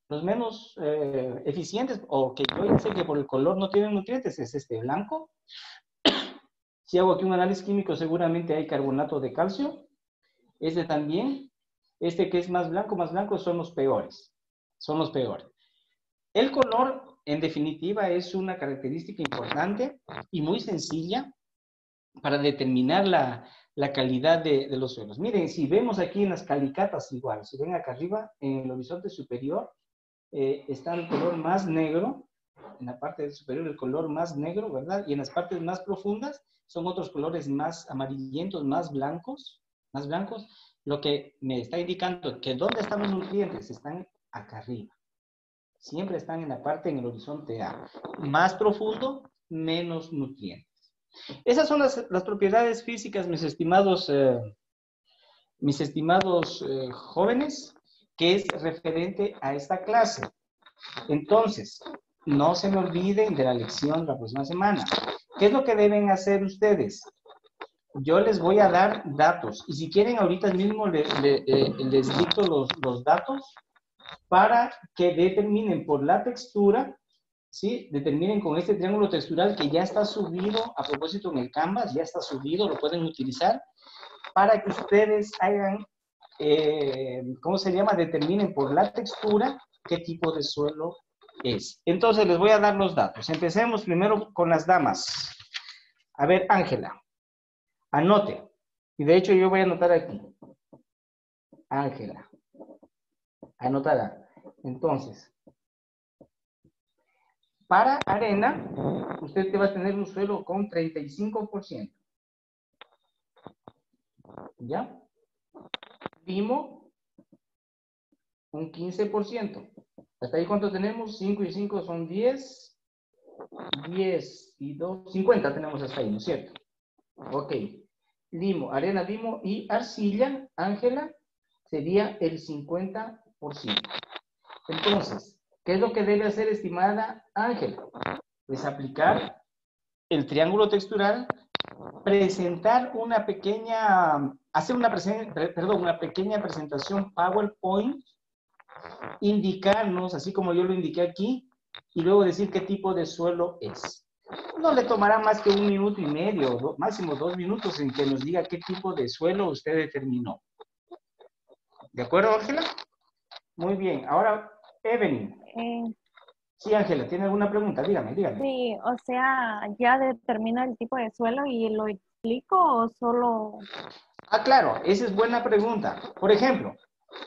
eficientes o que yo ya sé que por el color no tienen nutrientes? Es este blanco. Si hago aquí un análisis químico, seguramente hay carbonato de calcio. Este también. Este que es más blanco, son los peores. Son los peores. El color, en definitiva, es una característica importante y muy sencilla para determinar la calidad de los suelos. Miren, si vemos aquí en las calicatas igual, si ven acá arriba, en el horizonte superior, está el color más negro, en la parte superior el color más negro, ¿verdad? Y en las partes más profundas son otros colores más amarillentos, más blancos, lo que me está indicando que ¿dónde están los nutrientes? Están acá arriba. Siempre están en la parte, en el horizonte A. Más profundo, menos nutrientes. Esas son las propiedades físicas, mis estimados jóvenes, que es referente a esta clase. Entonces, no se me olviden de la lección la próxima semana. ¿Qué es lo que deben hacer ustedes? Yo les voy a dar datos. Y si quieren, ahorita mismo les dicto los datos para que determinen por la textura, ¿sí? Determinen con este triángulo textural que ya está subido, a propósito en el Canvas, ya está subido, lo pueden utilizar, para que ustedes hagan, ¿cómo se llama? Determinen por la textura qué tipo de suelo es. Entonces, les voy a dar los datos. Empecemos primero con las damas. A ver, Ángela, anote. Y de hecho, yo voy a anotar aquí. Ángela, anotará. Entonces, para arena, usted va a tener un suelo con 35%. ¿Ya? Limo, un 15%. ¿Hasta ahí cuánto tenemos? 5 y 5 son 10. 10 y 2, 50 tenemos hasta ahí, ¿no es cierto? Ok. Limo, arena, limo y arcilla, Ángela, sería el 50%. Entonces, ¿qué es lo que debe hacer, estimada Ángela? Pues aplicar el triángulo textural presentar una pequeña, hacer una, una pequeña presentación PowerPoint, indicarnos, así como yo lo indiqué aquí, y luego decir qué tipo de suelo es. No le tomará más que 1 minuto y medio, máximo 2 minutos en que nos diga qué tipo de suelo usted determinó. ¿De acuerdo, Ángela? Muy bien. Ahora, Evelyn. Sí, Ángela, ¿tiene alguna pregunta? Dígame, dígame. Sí, o sea, ¿ya determina el tipo de suelo y lo explico o solo...? Ah, claro, esa es buena pregunta. Por ejemplo,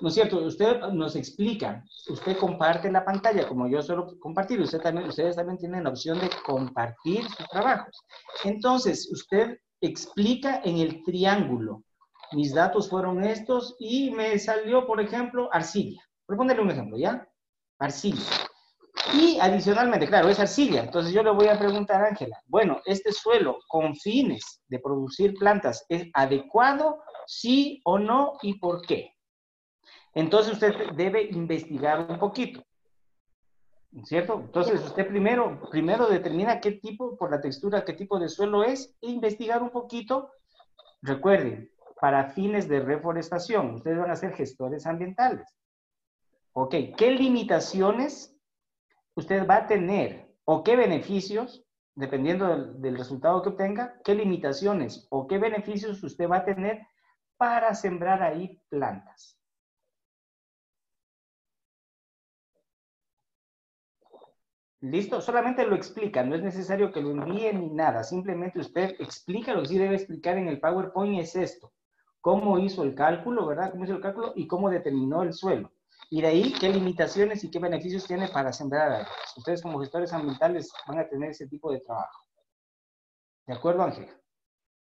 ¿no es cierto? Usted nos explica, usted comparte la pantalla, como yo suelo compartir, ustedes también tienen la opción de compartir sus trabajos. Entonces, usted explica en el triángulo. Mis datos fueron estos y me salió, por ejemplo, arcilla. Por ponerle un ejemplo, ¿ya? Arcilla. Y adicionalmente, claro, es arcilla. Entonces yo le voy a preguntar a Ángela, bueno, ¿este suelo con fines de producir plantas es adecuado, sí o no, y por qué? Entonces usted debe investigar un poquito, ¿cierto? Entonces usted primero determina qué tipo, por la textura, qué tipo de suelo es, e investigar un poquito. Recuerden, para fines de reforestación, ustedes van a ser gestores ambientales. Ok, ¿qué limitaciones usted va a tener o qué beneficios, dependiendo del resultado que obtenga, qué limitaciones o qué beneficios usted va a tener para sembrar ahí plantas? ¿Listo? Solamente lo explica, no es necesario que lo envíe ni nada, simplemente usted explica lo que sí debe explicar en el PowerPoint es esto. Cómo hizo el cálculo, ¿verdad? Cómo hizo el cálculo y cómo determinó el suelo. Y de ahí, qué limitaciones y qué beneficios tiene para sembrar árboles. Ustedes como gestores ambientales van a tener ese tipo de trabajo. ¿De acuerdo, Ángela?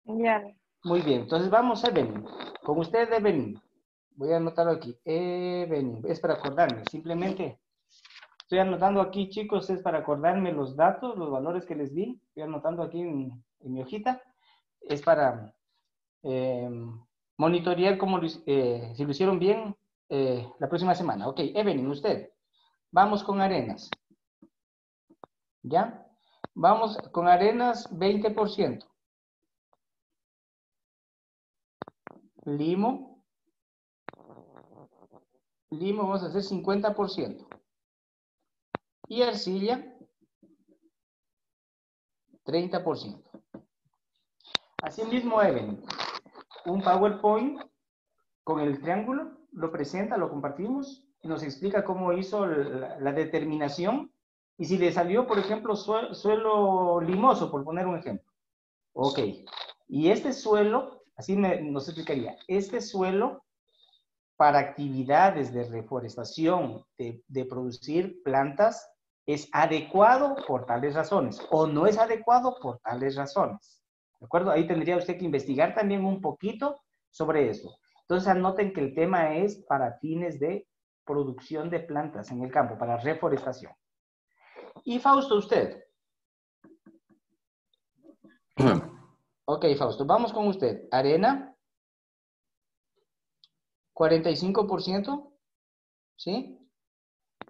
Ya. Muy bien, entonces vamos a Evelyn. Con usted, Evelyn. Voy a anotarlo aquí. Evelyn, es para acordarme. Simplemente estoy anotando aquí, chicos, es para acordarme los datos, los valores que les di. Estoy anotando aquí en mi hojita. Es para monitorear si lo hicieron bien la próxima semana. Ok, Evelyn, usted. Vamos con arenas. ¿Ya? Vamos con arenas 20%. Limo. Limo vamos a hacer 50%. Y arcilla, 30%. Asimismo, Evelyn, un PowerPoint con el triángulo, lo presenta, lo compartimos, y nos explica cómo hizo la determinación, y si le salió, por ejemplo, suelo limoso, por poner un ejemplo. Ok, y este suelo, así nos explicaría, este suelo para actividades de reforestación, de producir plantas, es adecuado por tales razones, o no es adecuado por tales razones. ¿De acuerdo? Ahí tendría usted que investigar también un poquito sobre eso. Entonces anoten que el tema es para fines de producción de plantas en el campo, para reforestación. Y Fausto, usted. Ok, Fausto, vamos con usted. Arena, 45%, ¿sí?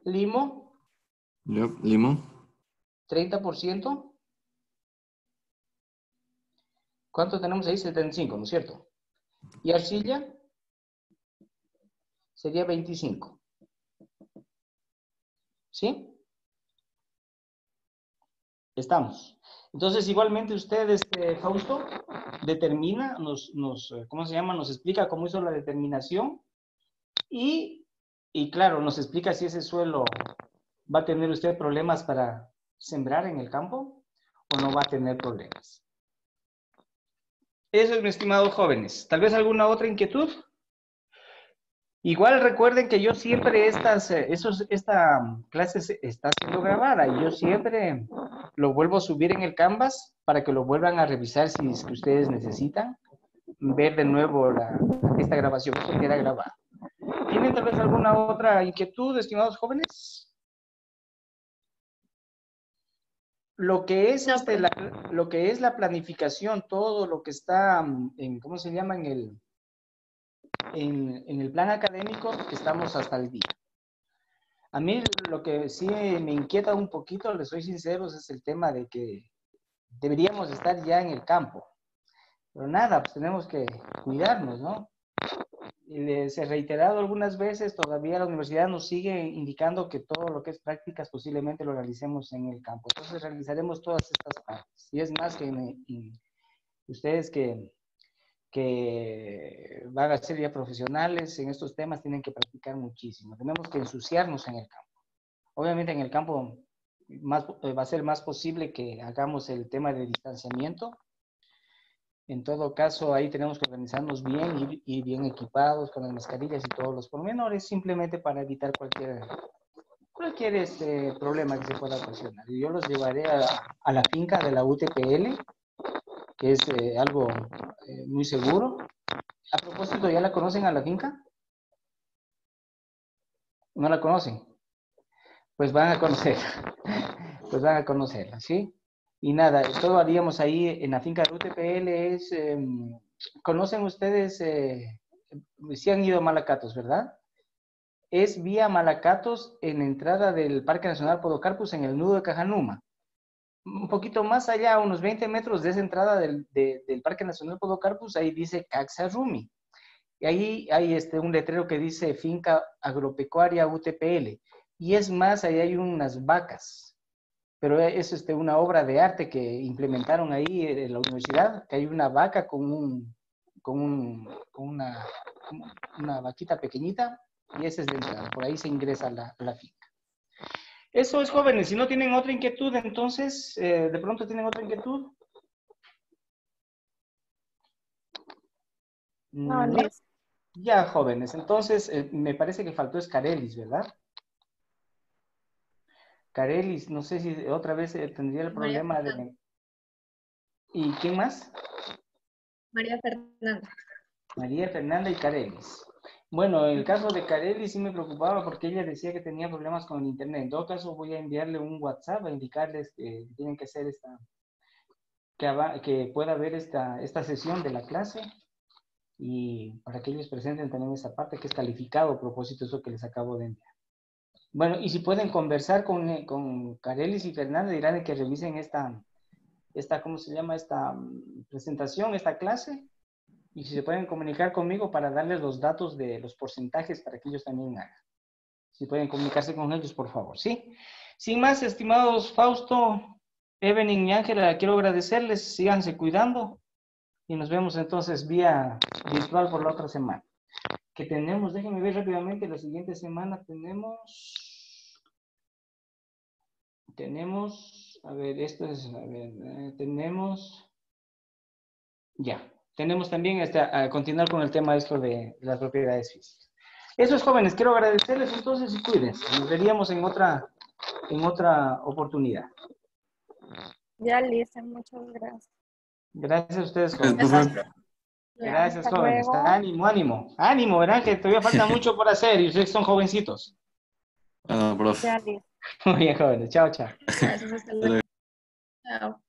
Limo. Yep, limo. 30%. ¿Cuánto tenemos ahí? 75, ¿no es cierto? Y arcilla sería 25. ¿Sí? Estamos. Entonces, igualmente usted, Fausto, determina, ¿cómo se llama? Nos explica cómo hizo la determinación y claro, nos explica si ese suelo va a tener usted problemas para sembrar en el campo o no va a tener problemas. Eso es, mi estimado jóvenes. ¿Tal vez alguna otra inquietud? Igual recuerden que yo siempre esta clase está siendo grabada y yo siempre lo vuelvo a subir en el Canvas para que lo vuelvan a revisar si es que ustedes necesitan ver de nuevo esta grabación, esto queda grabado. ¿Tienen tal vez alguna otra inquietud, estimados jóvenes? Lo que es, lo que es la planificación, todo lo que está ¿cómo se llama? En el plan académico, estamos hasta el día. A mí lo que sí me inquieta un poquito, les soy sinceros, es el tema de que deberíamos estar ya en el campo. Pero nada, pues tenemos que cuidarnos, ¿no? Y les he reiterado algunas veces, todavía la universidad nos sigue indicando que todo lo que es prácticas posiblemente lo realicemos en el campo. Entonces realizaremos todas estas partes. Y es más que ustedes que van a ser ya profesionales en estos temas tienen que practicar muchísimo. Tenemos que ensuciarnos en el campo. Obviamente en el campo va a ser más posible que hagamos el tema de distanciamiento. En todo caso, ahí tenemos que organizarnos bien, ir bien equipados con las mascarillas y todos los pormenores, simplemente para evitar cualquier problema que se pueda ocasionar. Yo los llevaré a la finca de la UTPL, que es algo muy seguro. A propósito, ¿ya la conocen a la finca? ¿No la conocen? Pues van a conocerla. Pues van a conocerla, ¿sí? Y nada, todo haríamos ahí en la finca de UTPL. ¿Conocen ustedes? Sí han ido a Malacatos, ¿verdad? Es vía Malacatos en la entrada del Parque Nacional Podocarpus en el nudo de Cajanuma. Un poquito más allá, unos 20 metros de esa entrada del Parque Nacional Podocarpus, ahí dice Caxarumi. Y ahí hay un letrero que dice Finca Agropecuaria UTPL. Y es más, ahí hay unas vacas. Pero es una obra de arte que implementaron ahí en la universidad, que hay una vaca con una vaquita pequeñita, y esa es la entrada. Por ahí se ingresa a la finca. Eso es, jóvenes. Si no tienen otra inquietud, entonces, de pronto tienen otra inquietud. No, ¿No? listo. Ya, jóvenes. Entonces, me parece que faltó Escarelis, ¿verdad? Carelis, no sé si otra vez tendría el María problema Fernanda. de... ¿Y quién más? María Fernanda. María Fernanda y Carelis. Bueno, en el caso de Carelis sí me preocupaba porque ella decía que tenía problemas con el internet. En todo caso, voy a enviarle un WhatsApp a indicarles que tienen que hacer que pueda ver esta sesión de la clase y para que ellos presenten también esa parte que es calificado a propósito de eso que les acabo de enviar. Bueno, y si pueden conversar con Carelis y Fernanda, dirán que revisen ¿cómo se llama? Esta presentación, esta clase, y si se pueden comunicar conmigo para darles los datos de los porcentajes para que ellos también hagan. Si pueden comunicarse con ellos, por favor, ¿sí? Sin más, estimados Fausto, Evelyn y Ángela, quiero agradecerles, síganse cuidando y nos vemos entonces vía virtual por la otra semana. Que tenemos, déjenme ver rápidamente, la siguiente semana tenemos, a ver, tenemos también a continuar con el tema esto de las propiedades físicas. Eso es, jóvenes, quiero agradecerles entonces y cuídense. Nos veríamos en otra oportunidad. Ya listo, muchas gracias. Gracias a ustedes, jóvenes. Profe, Gracias, Hasta jóvenes. luego. Ánimo, ánimo. Ánimo, verán que todavía falta mucho por hacer y ustedes son jovencitos. profe. Ya listo. Muy bien, jóvenes. Chao, chao. Gracias, hasta luego. Chao.